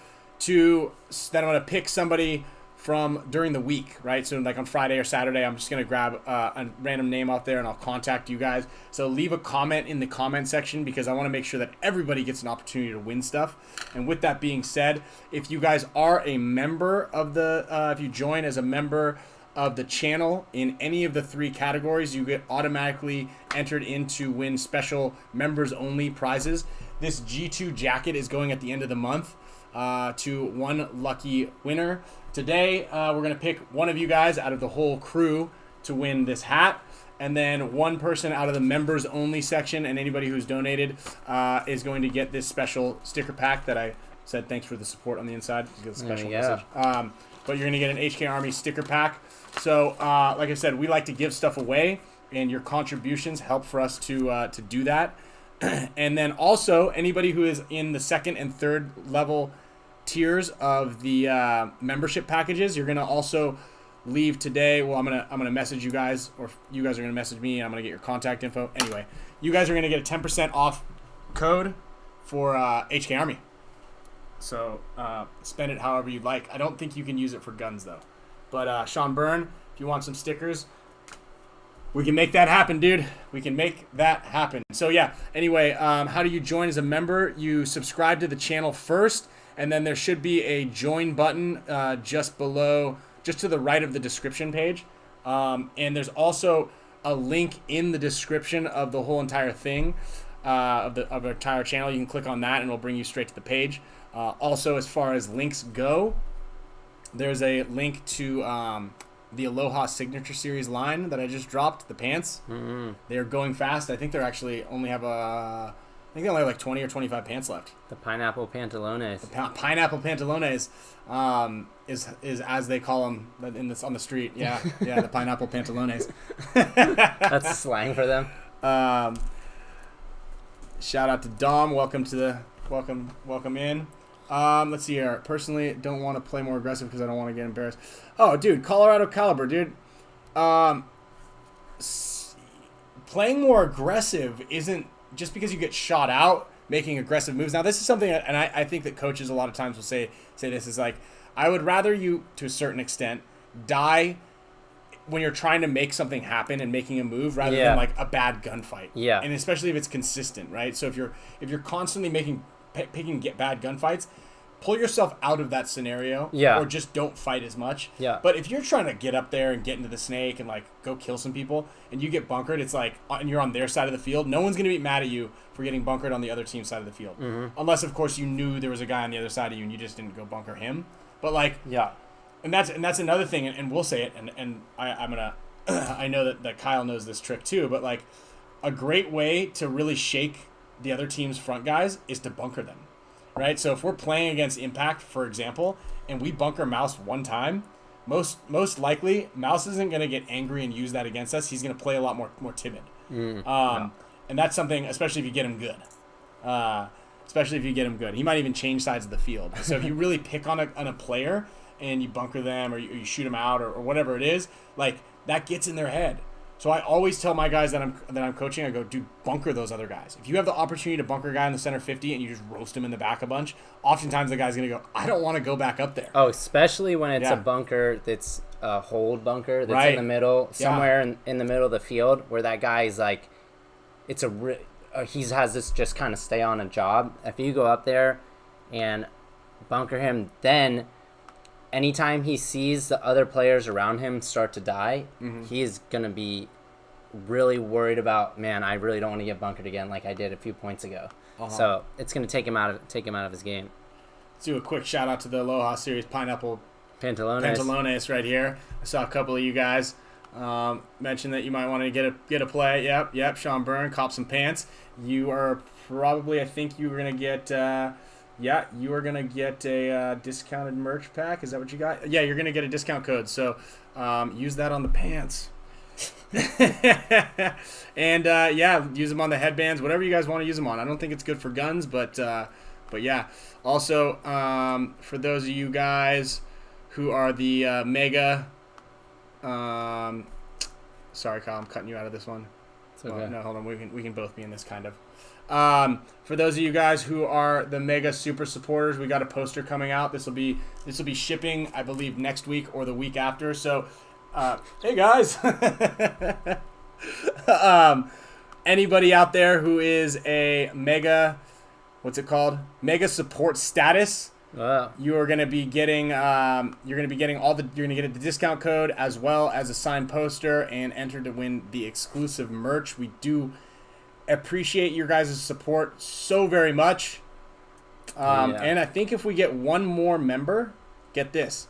Then I'm going to pick somebody from during the week, right? So like on Friday or Saturday, I'm just going to grab a random name out there and I'll contact you guys. So leave a comment in the comment section because I want to make sure that everybody gets an opportunity to win stuff. And with that being said, if you guys are a member of if you join as a member of the channel in any of the 3 categories, you get automatically entered in to win special members only prizes. This G2 jacket is going at the end of the month to one lucky winner. Today, we're going to pick one of you guys out of the whole crew to win this hat. And then one person out of the members only section and anybody who's donated is going to get this special sticker pack that I said thanks for the support on the inside. You get a special message. But you're going to get an HK Army sticker pack. So, like I said, we like to give stuff away, and your contributions help for us to do that. And then also anybody who is in the 2nd and 3rd level tiers of the membership packages, you're gonna also leave today. Well, I'm gonna message you guys, or you guys are gonna message me, and I'm gonna get your contact info. Anyway, you guys are gonna get a 10% off code for HK Army. So spend it however you'd like. I don't think you can use it for guns though. But Sean Byrne, if you want some stickers, we can make that happen, dude. We can make that happen. So yeah, anyway, how do you join as a member? You subscribe to the channel first, and then there should be a join button just to the right of the description page. And there's also a link in the description of the whole entire thing, of our entire channel. You can click on that and it'll bring you straight to the page. Also, as far as links go, there's a link to the Aloha Signature Series line that I just dropped, the pants. Mm-hmm. They're going fast. I think they only have like 20 or 25 pants left. The pineapple pantalones. The pineapple pantalones is as they call them on the street. Yeah, the pineapple pantalones. That's slang for them. Shout out to Dom. Welcome in. Let's see here. Personally, don't want to play more aggressive because I don't want to get embarrassed. Oh, dude, Colorado Caliber, dude. Playing more aggressive isn't just because you get shot out making aggressive moves. Now, this is something, and I think that coaches a lot of times will say this is like, I would rather you, to a certain extent, die when you're trying to make something happen and making a move rather than like a bad gunfight. Yeah. And especially if it's consistent, right? So if you're constantly picking bad gunfights, pull yourself out of that scenario. Yeah. Or just don't fight as much. Yeah. But if you're trying to get up there and get into the snake and like go kill some people and you get bunkered, it's like, and you're on their side of the field, no one's going to be mad at you for getting bunkered on the other team's side of the field. Mm-hmm. Unless, of course, you knew there was a guy on the other side of you and you just didn't go bunker him. But like, yeah. And that's another thing, and we'll say it, and I'm gonna, I know that Kyle knows this trick too, but like, a great way to really shake the other team's front guys is to bunker them, right? So if we're playing against Impact, for example, and we bunker Mouse one time, most likely Mouse isn't gonna get angry and use that against us. He's gonna play a lot more timid, and that's something, especially if you get him good. He might even change sides of the field. So if you really pick on a player and you bunker them or you shoot them out or whatever it is, like that gets in their head. So I always tell my guys that I'm coaching, I go, dude, bunker those other guys. If you have the opportunity to bunker a guy in the center 50 and you just roast him in the back a bunch, oftentimes the guy's going to go, I don't want to go back up there. Oh, especially when it's a bunker that's a hold bunker that's in the middle, somewhere in the middle of the field where that guy is like, he has this just kind of stay on a job. If you go up there and bunker him, then anytime he sees the other players around him start to die, he's going to be really worried about, man, I really don't want to get bunkered again like I did a few points ago. So it's going to take him out of his game. Let's do a quick shout out to the Aloha Series Pineapple Pantalones right here. I saw a couple of you guys mention that you might want to get a play. Yep. Sean Byrne, cop some pants. You are probably, I think you were going to get... you are going to get a discounted merch pack. Is that what you got? Yeah, you're going to get a discount code. So use that on the pants. And, use them on the headbands, whatever you guys want to use them on. I don't think it's good for guns, but yeah. Also, for those of you guys who are the mega... sorry, Kyle, I'm cutting you out of this one. It's okay. Well, no, hold on. We can both be in this kind of. For those of you guys who are the mega super supporters, we got a poster coming out. This will be shipping, I believe, next week or the week after. So, hey guys, anybody out there who is a mega, what's it called? Mega support status. Wow. You are going to be getting you're going to get the discount code as well as a signed poster and enter to win the exclusive merch. We do appreciate your guys' support so very much. And I think if we get one more member, get this.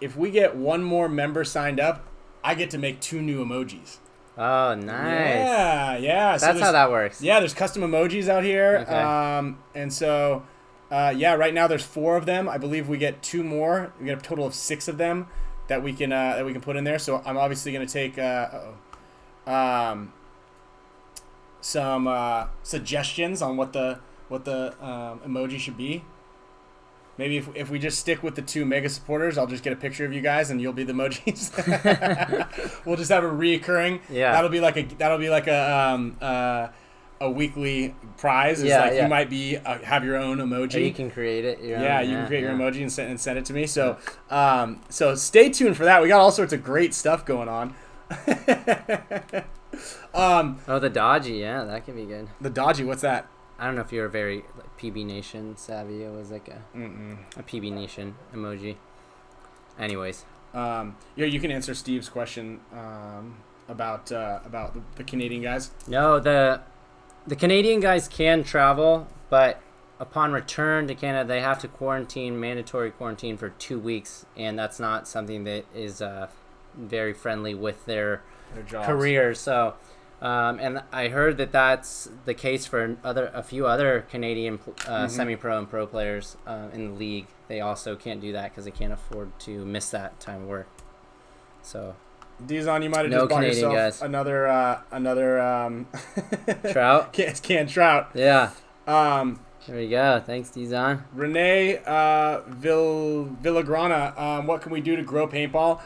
If we get one more member signed up, I get to make 2 new emojis. Oh, nice. Yeah. That's how that works. Yeah, there's custom emojis out here. Okay. And so right now there's 4 of them. I believe we get 2 more. We get a total of 6 of them that we can put in there. So I'm obviously going to take some suggestions on what the emoji should be. Maybe if we just stick with the 2 mega supporters, I'll just get a picture of you guys and you'll be the emojis. We'll just have a reoccurring. Yeah. That'll be like a weekly prize. You might be have your own emoji. Or you can create it. You can create your emoji and send it to me. So so stay tuned for that. We got all sorts of great stuff going on. The Dodgy, yeah, that could be good. The Dodgy, what's that? I don't know if you were very PB Nation savvy. It was like a PB Nation emoji. Anyways, you can answer Steve's question about the Canadian guys. No, the Canadian guys can travel, but upon return to Canada, they have to mandatory quarantine for 2 weeks, and that's not something that is very friendly with their careers. So. And I heard that that's the case for a few other Canadian semi-pro and pro players in the league. They also can't do that because they can't afford to miss that time of work. So, Dizon, you might have just bought Canadian yourself guys. another Trout. canned trout. Yeah. There we go. Thanks, Dizon. Renee Villagrana, what can we do to grow paintball?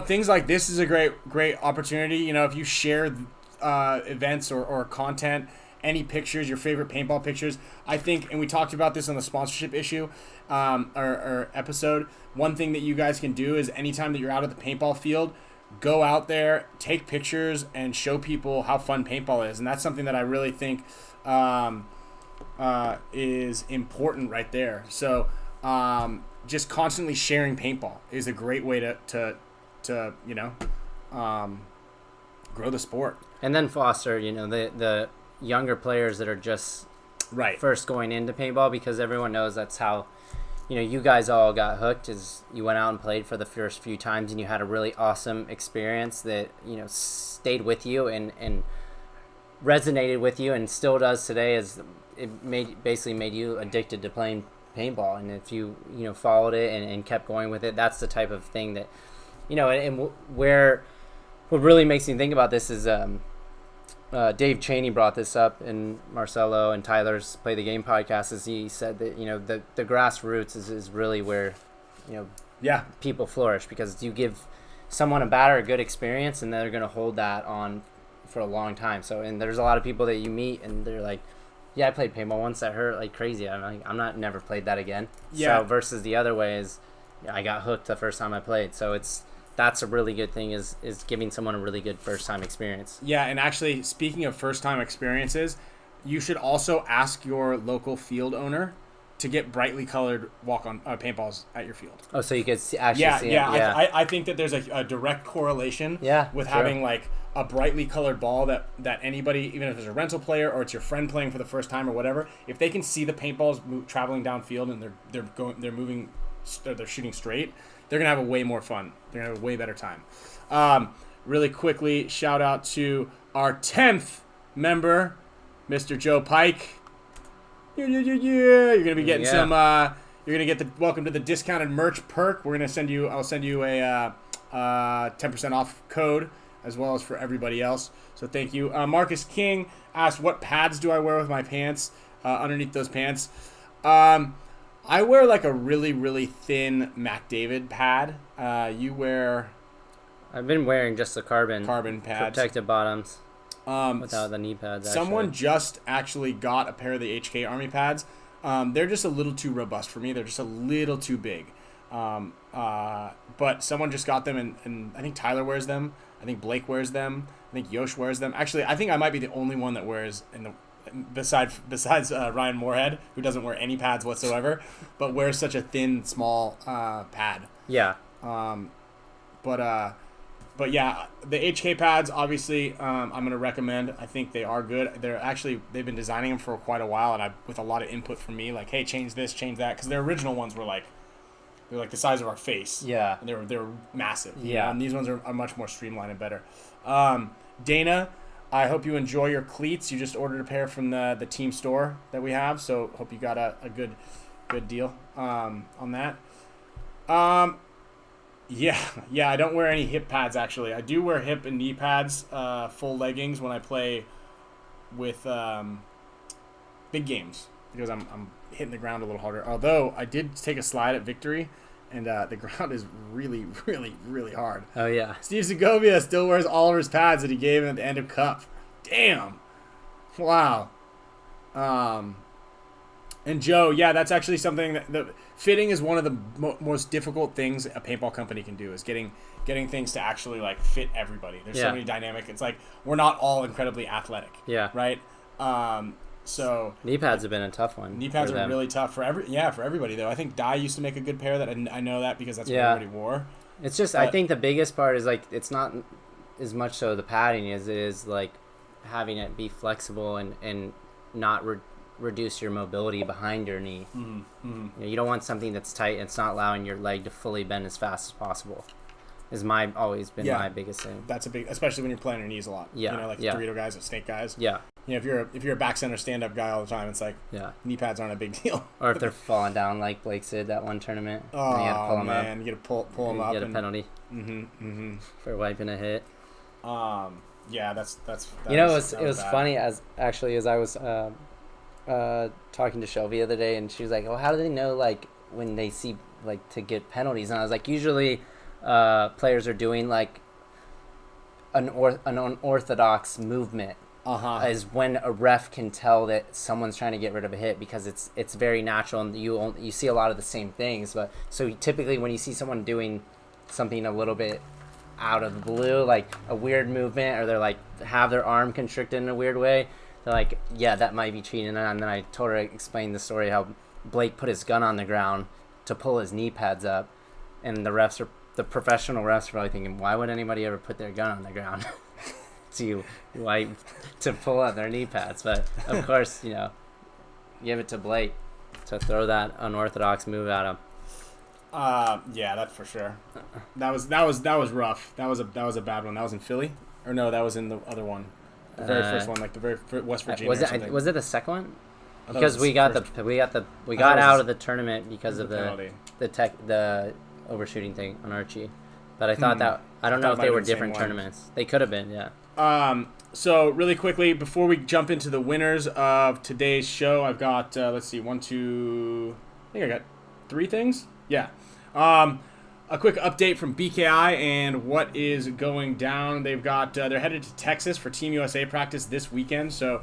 Things like this is a great opportunity. If you share events or content, any pictures, your favorite paintball pictures, I think, and we talked about this on the sponsorship issue or episode, one thing that you guys can do is anytime that you're out at the paintball field, go out there, take pictures, and show people how fun paintball is. And that's something that I really think is important right there. So just constantly sharing paintball is a great way to grow the sport. And then foster, the younger players that are just first going into paintball, because everyone knows that's how, you guys all got hooked, is you went out and played for the first few times and you had a really awesome experience that, stayed with you and resonated with you and still does today, as it basically made you addicted to playing paintball. And if you followed it and kept going with it, that's the type of thing that what really makes me think about this is Dave Cheney brought this up, and Marcelo and Tyler's Play the Game podcast, as he said that the grassroots is really where people flourish, because you give someone a bad or a good experience and they're going to hold that on for a long time. So, and there's a lot of people that you meet and they're like, yeah, I played paintball once, that hurt like crazy, I'm not never played that again. So versus the other way is I got hooked the first time I played. So that's a really good thing, is giving someone a really good first time experience. Yeah, and actually, speaking of first time experiences, you should also ask your local field owner to get brightly colored walk-on paintballs at your field. Oh, so you could actually see them. Yeah. I think that there's a direct correlation with true. having like a brightly colored ball that anybody, even if it's a rental player or it's your friend playing for the first time or whatever, if they can see the paintballs traveling downfield and they're shooting straight, they're gonna have a way more fun. They're gonna have a way better time. Really quickly, shout out to our 10th member, Mr. Joe Pike. Yeah. You're gonna be getting some. You're gonna get the welcome to the discounted merch perk. I'll send you a 10% off code, as well as for everybody else. So thank you. Marcus King asked, "What pads do I wear with my pants underneath those pants?" I wear like a really, really thin Mac David pad. You wear... I've been wearing just the carbon pads. Protective bottoms without the knee pads. Someone just actually got a pair of the HK Army pads. They're just a little too robust for me. They're just a little too big. But someone just got them, and I think Tyler wears them. I think Blake wears them. I think Yosh wears them. Actually, I think I might be the only one that wears besides Ryan Moorhead, who doesn't wear any pads whatsoever, but wears such a thin, small pad. Yeah. But yeah, the HK pads, obviously, I'm going to recommend. I think they are good. They've been designing them for quite a while, and with a lot of input from me, like, hey, change this, change that, because their original ones were they're like the size of our face. Yeah. And they were massive. Yeah. And these ones are much more streamlined and better. Dana, I hope you enjoy your cleats. You just ordered a pair from the team store that we have, so hope you got a good deal on that. Yeah, I don't wear any hip pads, actually. I do wear hip and knee pads, full leggings when I play with big games, because I'm hitting the ground a little harder. Although I did take a slide at Victory, and the ground is really, really, really hard. Oh, yeah. Steve Segovia still wears Oliver's pads that he gave him at the end of Cup. Damn. Wow. And Joe, yeah, that's actually something that fitting is one of the most difficult things a paintball company can do, is getting things to actually like fit everybody. There's so many dynamic. It's like we're not all incredibly athletic. Yeah. Right. So knee pads have been a tough one. Knee pads are really tough for everybody though. I think Dye used to make a good pair that I know that because that's what everybody wore. It's just I think the biggest part is like it's not as much so the padding as it is like having it be flexible and not reduce your mobility behind your knee. Mm-hmm. Mm-hmm. You don't want something that's tight and it's not allowing your leg to fully bend as fast as possible. Is always been my biggest thing. That's a big, especially when you're playing your knees a lot. Yeah. You know, like Dorito guys or snake guys. Yeah. You know, if you're a back center stand up guy all the time, it's like knee pads aren't a big deal. Or if they're falling down like Blake did that one tournament. Oh, and you gotta pull them up. You gotta pull them up. You get a penalty. For wiping a hit. Yeah, it was funny as I was talking to Shelby the other day, and she was like, "Oh, how do they know like when they see like to get penalties?" And I was like, "Usually, players are doing like an unorthodox movement." Is when a ref can tell that someone's trying to get rid of a hit, because it's very natural, and you see a lot of the same things. But so typically when you see someone doing something a little bit out of the blue, like a weird movement, or they're like have their arm constricted in a weird way, they're like, yeah, that might be cheating. And then I told her, explained the story how Blake put his gun on the ground to pull his knee pads up, and the professional refs are probably thinking, why would anybody ever put their gun on the ground? to pull out their knee pads. But of course, give it to Blake to throw that unorthodox move at him. Yeah, that's for sure. That was rough. That was a bad one. That was in Philly, or no? That was in the other one, the very first one, like the very West Virginia. Was it the second one? Because we got out of the tournament because of the overshooting thing on Archie. But I thought that I don't know if they were different tournaments. They could have been, yeah. So really quickly, before we jump into the winners of today's show, I've got let's see, 1, 2. I think I got 3 things. Yeah. A quick update from BKI and what is going down. They've got they're headed to Texas for Team USA practice this weekend. So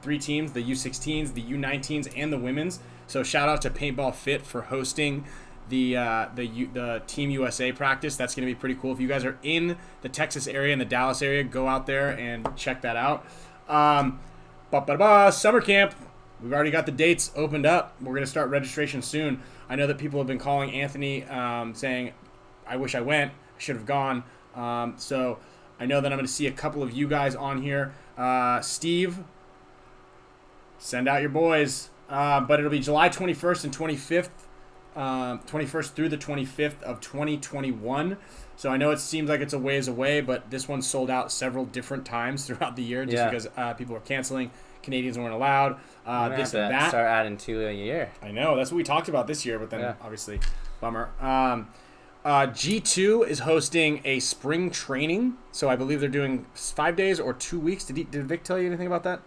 3 teams: the U16s, the U19s, and the women's. So shout out to Paintball Fit for hosting the Team USA practice. That's going to be pretty cool. If you guys are in the Texas area and the Dallas area, go out there and check that out. Summer camp. We've already got the dates opened up. We're going to start registration soon. I know that people have been calling Anthony saying, I wish I went. I should have gone. So I know that I'm going to see a couple of you guys on here. Steve, send out your boys. But it'll be July 21st and 25th. 21st through the 25th of 2021. So I know it seems like it's a ways away, but this one sold out several different times throughout the year just because people are canceling. Canadians weren't allowed. This and that. Start adding 2 a year. I know. That's what we talked about this year, but then obviously, bummer. G2 is hosting a spring training. So I believe they're doing 5 days or 2 weeks. Did Vic tell you anything about that?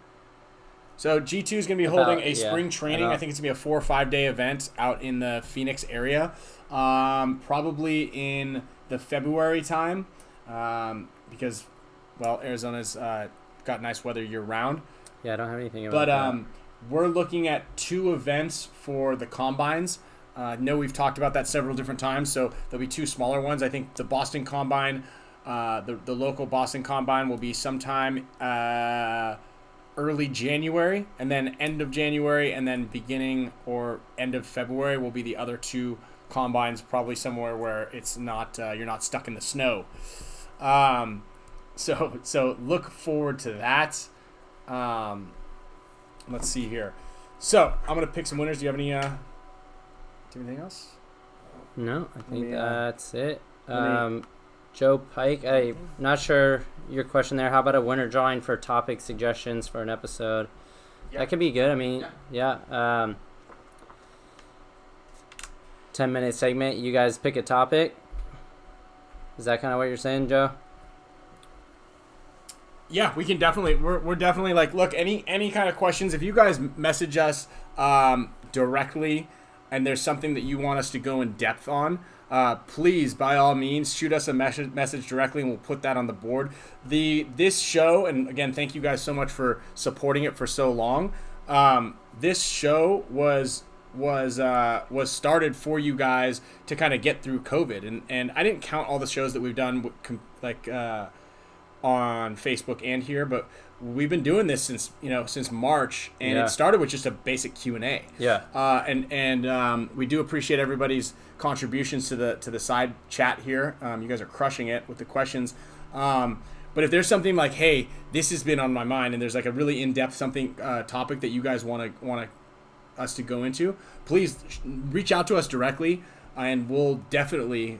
So G2 is going to be holding a spring training. I think it's going to be a 4 or 5 day event out in the Phoenix area, probably in the February time, because, well, Arizona's got nice weather year round. Yeah, I don't have anything about that. But we're looking at 2 events for the combines. I know we've talked about that several different times, so there'll be 2 smaller ones. I think the Boston Combine, the local Boston Combine will be sometime early January, and then end of January, and then beginning or end of February will be the other 2 combines, probably somewhere where it's not you're not stuck in the snow. So look forward to that. Let's see here. So I'm gonna pick some winners. Do you have anything else? No, I think that's it. Joe Pike, I'm not sure your question there. How about a winner drawing for topic suggestions for an episode? Yeah. That could be good. I mean, 10-minute segment. You guys pick a topic. Is that kind of what you're saying, Joe? Yeah, we can definitely. We're definitely like, look, any kind of questions. If you guys message us directly, and there's something that you want us to go in depth on, please, by all means, shoot us a message directly, and we'll put that on the board. This show, and again, thank you guys so much for supporting it for so long. This show was started for you guys to kind of get through COVID, and I didn't count all the shows that we've done on Facebook and here, but we've been doing this since March, and it started with just a basic Q&A. Yeah. And we do appreciate everybody's contributions to the side chat here. You guys are crushing it with the questions. But if there's something like, hey, this has been on my mind, and there's like a really in-depth topic that you guys want us to go into, please reach out to us directly, and we'll definitely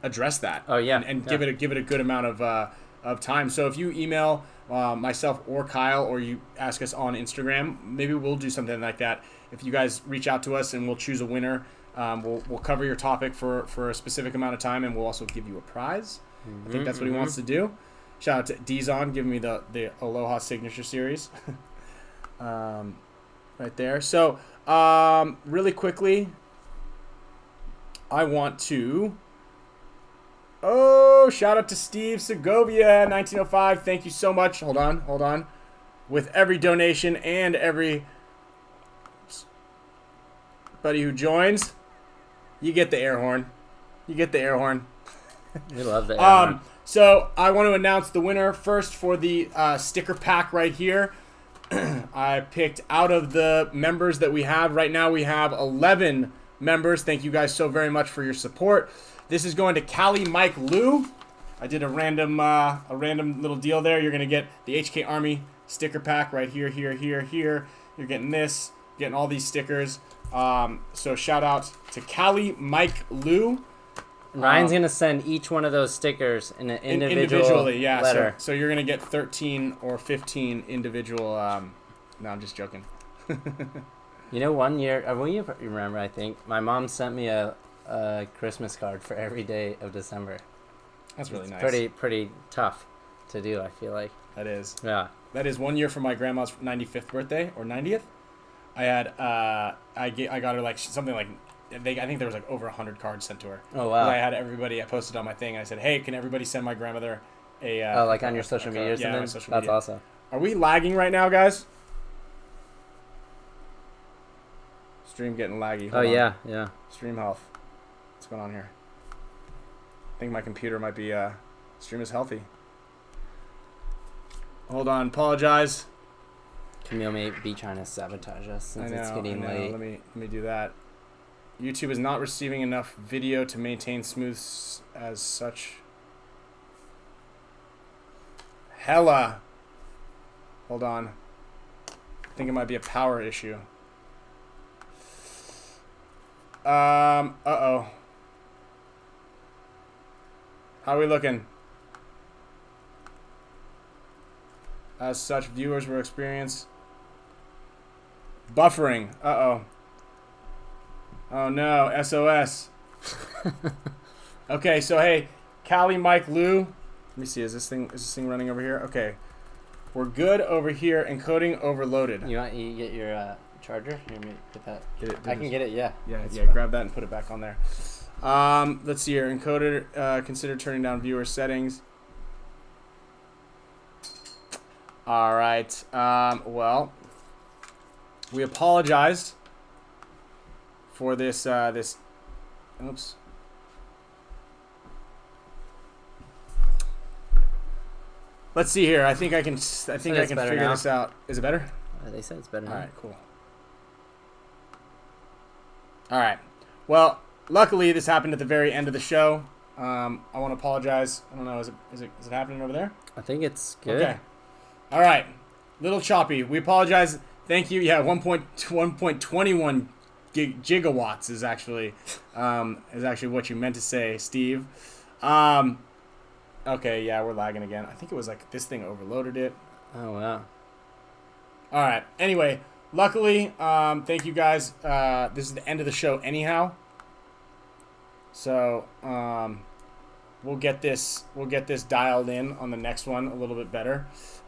address that. Oh yeah, and give it a good amount of time. So if you email myself or Kyle, or you ask us on Instagram, maybe we'll do something like that. If you guys reach out to us, and we'll choose a winner, we'll cover your topic for a specific amount of time, and we'll also give you a prize. I think that's what he wants to do. Shout out to Dizon giving me the Aloha signature series. right there. So really quickly, I want to shout out to Steve Segovia 1905. Thank you so much. Hold on. With every donation and every buddy who joins, you get the air horn. We love the air horn. So I want to announce the winner first for the sticker pack right here. I picked out of the members that we have. Right now we have 11 members. Thank you guys so very much for your support. This is going to Cali Mike Lou. I did a random little deal there. You're going to get the HK Army sticker pack right here. You're getting this, getting all these stickers. So shout out to Cali Mike Lou. Ryan's going to send each one of those stickers in an individually, yeah. letter. So you're going to get 13 or 15 individual. No, I'm just joking. You know, one year, you remember, I think, my mom sent me a Christmas card for every day of December. That's really nice. Pretty tough to do, I feel like. That is. Yeah. That is 1 year for my grandma's 95th birthday, or 90th. I had, I got her like something like, I think there was like over 100 cards sent to her. Oh, wow. I had everybody, I posted on my thing, and I said, hey, can everybody send my grandmother a... like on your social media or something? Yeah, my social That's media. awesome. Are we lagging right now, guys? Stream getting laggy. Hold on. Yeah. Stream health. What's going on here? I think my computer might be, stream is healthy. Hold on, apologize. Camille may be trying to sabotage us since it's getting late. Let me do that. YouTube is not receiving enough video to maintain smooth as such. Hella. Hold on. I think it might be a power issue. Uh-oh. How are we looking? As such, viewers will experience buffering. Uh-oh. Oh no, SOS. Okay, so hey, Cali Mike Lou. Let me see, is this thing running over here? Okay. We're good over here. Encoding overloaded. You get your charger? Here, let me put that. I can get it, yeah. Yeah, grab that and put it back on there. Let's see here. Encoder, consider turning down viewer settings. All right. Well, we apologized for this. Oops. Let's see here. I think I can figure this out. Is it better? They said it's better now. All right. Cool. All right. Well, luckily this happened at the very end of the show. I want to apologize. I don't know. Is it happening over there? I think it's good. Okay. All right. Little choppy. We apologize. Thank you. Yeah, 1.21 gigawatts is actually what you meant to say, Steve. Okay, yeah, we're lagging again. I think it was like this thing overloaded it. Oh, wow. All right. Anyway, luckily, thank you guys. This is the end of the show anyhow. So, we'll get this dialed in on the next one a little bit better.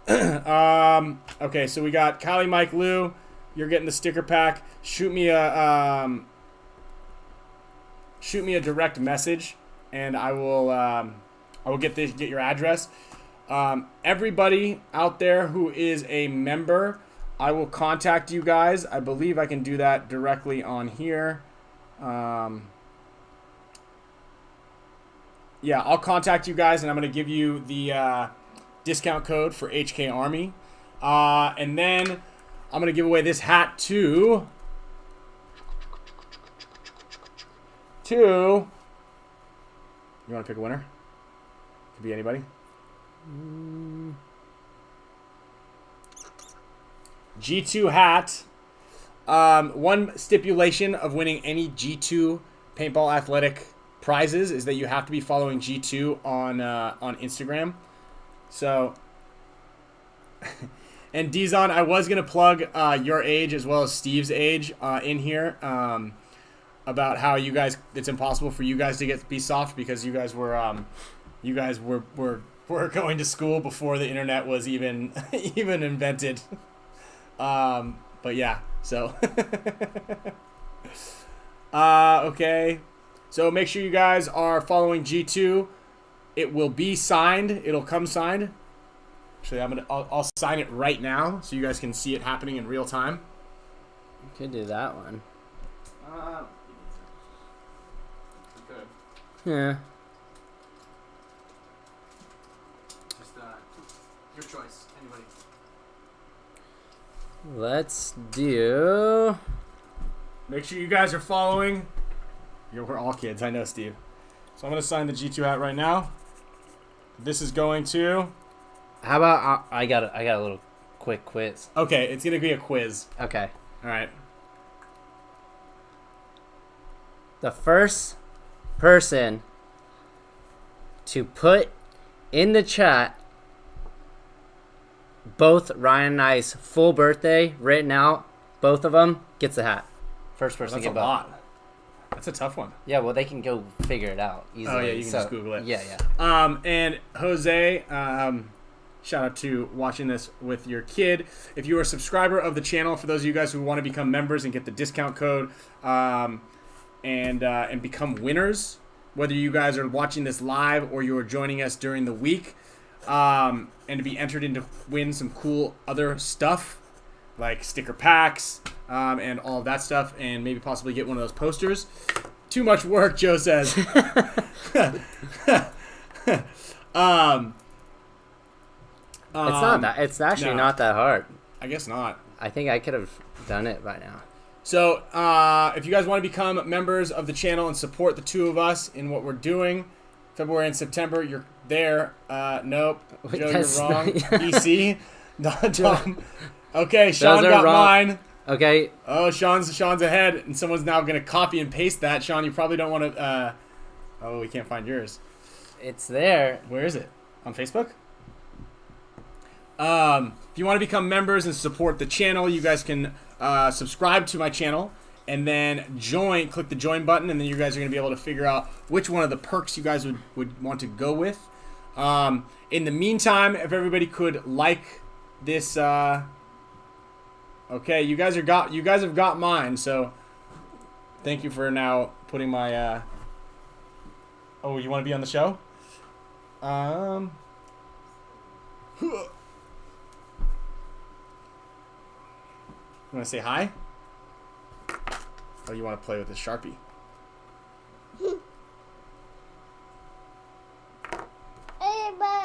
Okay, so we got Cali Mike Lou. You're getting the sticker pack. Shoot me a direct message, and I will get your address. Everybody out there who is a member, I will contact you guys. I believe I can do that directly on here. Yeah, I'll contact you guys, and I'm going to give you the discount code for HK Army. And then I'm going to give away this hat to... You want to pick a winner? Could be anybody. G2 hat. One stipulation of winning any G2 paintball athletic prizes is that you have to be following G2 on Instagram. So, and Dizon, I was gonna plug your age as well as Steve's age in here. About how you guys, it's impossible for you guys to be soft because you guys were going to school before the internet was even invented. But yeah, so okay. So make sure you guys are following G2. It will be signed. It'll come signed. Actually, I'll sign it right now so you guys can see it happening in real time. You could do that one. Good. Yeah. Just your choice. Anybody. Let's do. Make sure you guys are following. We're all kids. I know, Steve. So I'm gonna sign the G2 hat right now. This is going to. How about I got a little quick quiz. Okay, it's gonna be a quiz. Okay. All right. The first person to put in the chat both Ryan and I's full birthday written out, both of them, gets the hat. First person That's to a get both. lot. That's a tough one. Yeah, well, they can go figure it out easily. Oh yeah, you can just Google it. Yeah, yeah. And Jose, shout out to watching this with your kid. If you are a subscriber of the channel, for those of you guys who want to become members and get the discount code, and become winners, whether you guys are watching this live or you are joining us during the week, and to be entered in to win some cool other stuff like sticker packs, and all of that stuff, and maybe possibly get one of those posters. Too much work, Joe says. It's not that. It's actually not that hard. I guess not. I think I could have done it by now. So, if you guys want to become members of the channel and support the two of us in what we're doing, February and September, you're there. Nope. Wait, Joe, you're wrong. not- EC. Tom. Okay, Sean Those are got wrong. mine. Okay. Oh, Sean's ahead, and someone's now going to copy and paste that. Sean, you probably don't want to... oh, we can't find yours. It's there. Where is it? On Facebook? If you want to become members and support the channel, you guys can subscribe to my channel and then join. Click the join button, and then you guys are going to be able to figure out which one of the perks you guys would want to go with. In the meantime, if everybody could like this, okay, you guys have got mine. So thank you for now putting my. Oh, you want to be on the show? You want to say hi? Oh, you want to play with this Sharpie?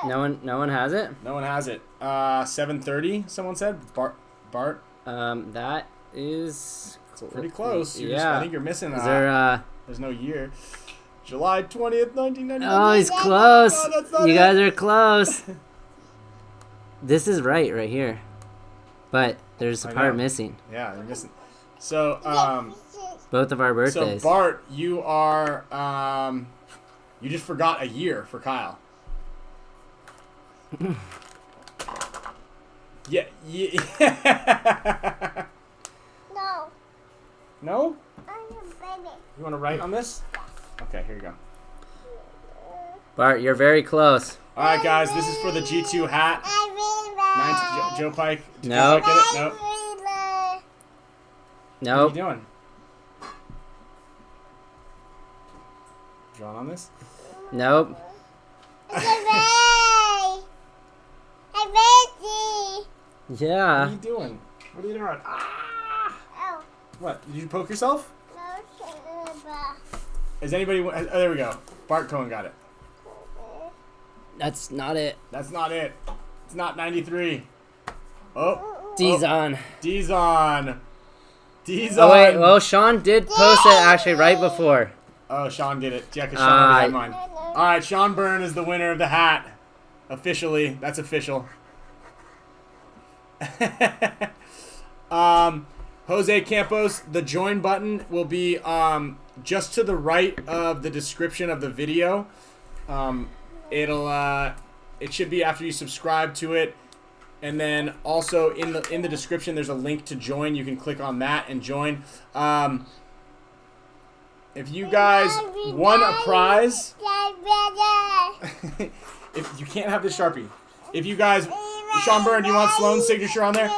No one has it. No one has it. 7:30. Someone said. Bart. That is Pretty close. Yeah. I think you're missing. Is there? There's no year. July 20th, 1999. Oh, he's close. No, that's not You it. guys are close. This is right here, but there's a I part know. missing. Yeah, you're missing. So, Both of our birthdays. So Bart, you are you just forgot a year for Kyle. Yeah. No. No? I'm a baby. You want to write on this? Okay, here you go. Bart, you're very close. All right, guys, this is for the G2 hat. Joe Pike. Did Nope. you get it? Nope. What Nope. are you doing? Drawn on this? Nope. What Yeah. are you doing? What are you doing? Ah! What? Did you poke yourself? Is anybody? Oh, there we go. Bart Cohen got it. That's not it. That's not it. It's not 93. Oh. D's on. D's on. D's Oh on. wait, well Sean did post it actually right before. Oh, Sean did it. Yeah, because Sean already had mine. All right, Sean Byrne is the winner of the hat. Officially, that's official. Jose Campos, the join button will be just to the right of the description of the video. It should be after you subscribe to it, and then also in the description there's a link to join. You can click on that and join. If you guys won a prize, if you can't have the Sharpie, if you guys, Sean Byrne, do you want Sloan's signature on there?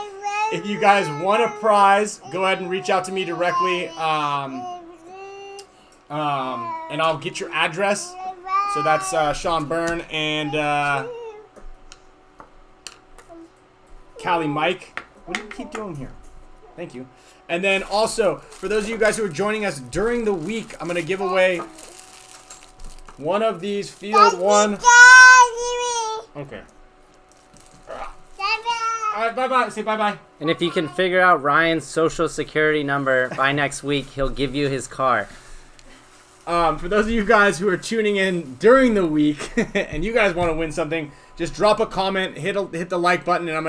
if you guys want a prize, go ahead and reach out to me directly, and I'll get your address. So that's Sean Byrne and Callie Mike. What do you keep doing here? Thank you. And then also, for those of you guys who are joining us during the week, I'm going to give away one of these Field 1. Okay. All right, bye-bye. Say bye-bye. And if you can figure out Ryan's social security number by next week, he'll give you his car. For those of you guys who are tuning in during the week and you guys want to win something, just drop a comment, hit the like button, and I'm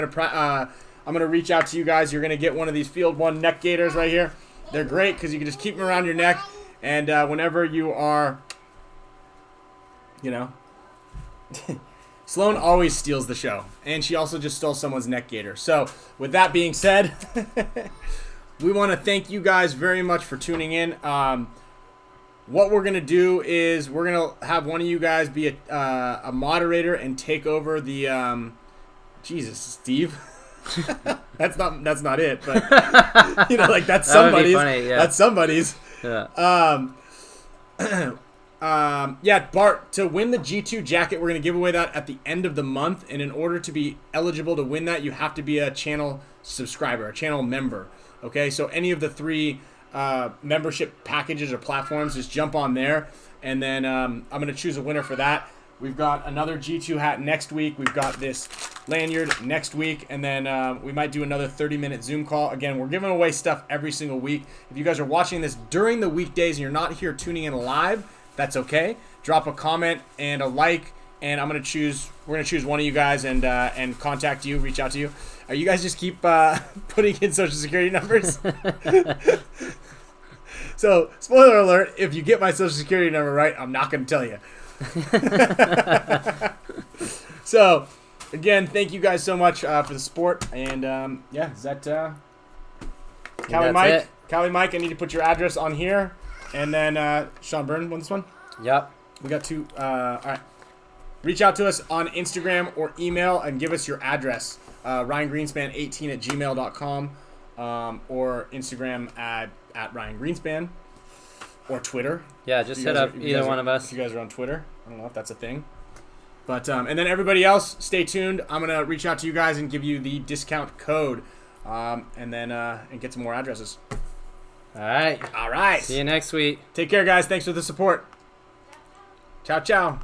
gonna reach out to you guys. You're gonna get one of these Field 1 neck gaiters right here. They're great because you can just keep them around your neck, and whenever you are, Sloan always steals the show, and she also just stole someone's neck gaiter. So with that being said, we want to thank you guys very much for tuning in. What we're going to do is we're going to have one of you guys be a moderator and take over the Jesus, Steve. that's not it, but that's somebody's. Funny, yeah. That's somebody's. Yeah. Bart, to win the G2 jacket, we're going to give away that at the end of the month, and in order to be eligible to win that, you have to be a channel subscriber, a channel member. Okay, so any of the 3 membership packages or platforms, just jump on there, and then I'm going to choose a winner for that. We've got another G2 hat next week. We've got this lanyard next week, and then we might do another 30-minute Zoom call. Again, we're giving away stuff every single week. If you guys are watching this during the weekdays and you're not here tuning in live, that's okay. Drop a comment and a like, and we're gonna choose one of you guys and contact you, reach out to you. You guys just keep putting in social security numbers. So, spoiler alert, if you get my social security number right, I'm not going to tell you. So, again, thank you guys so much for the support. And, is that Callie Mike? Callie Mike, I need to put your address on here. And then Sean Byrne won this one? Yep. We got 2. All right. Reach out to us on Instagram or email and give us your address. RyanGreenspan18@gmail.com or Instagram at Ryan Greenspan or Twitter. Yeah, just hit up either one of us. If you guys are on Twitter, I don't know if that's a thing. But and then everybody else, stay tuned. I'm gonna reach out to you guys and give you the discount code, and then and get some more addresses. All right. All right. See you next week. Take care, guys. Thanks for the support. Ciao, ciao.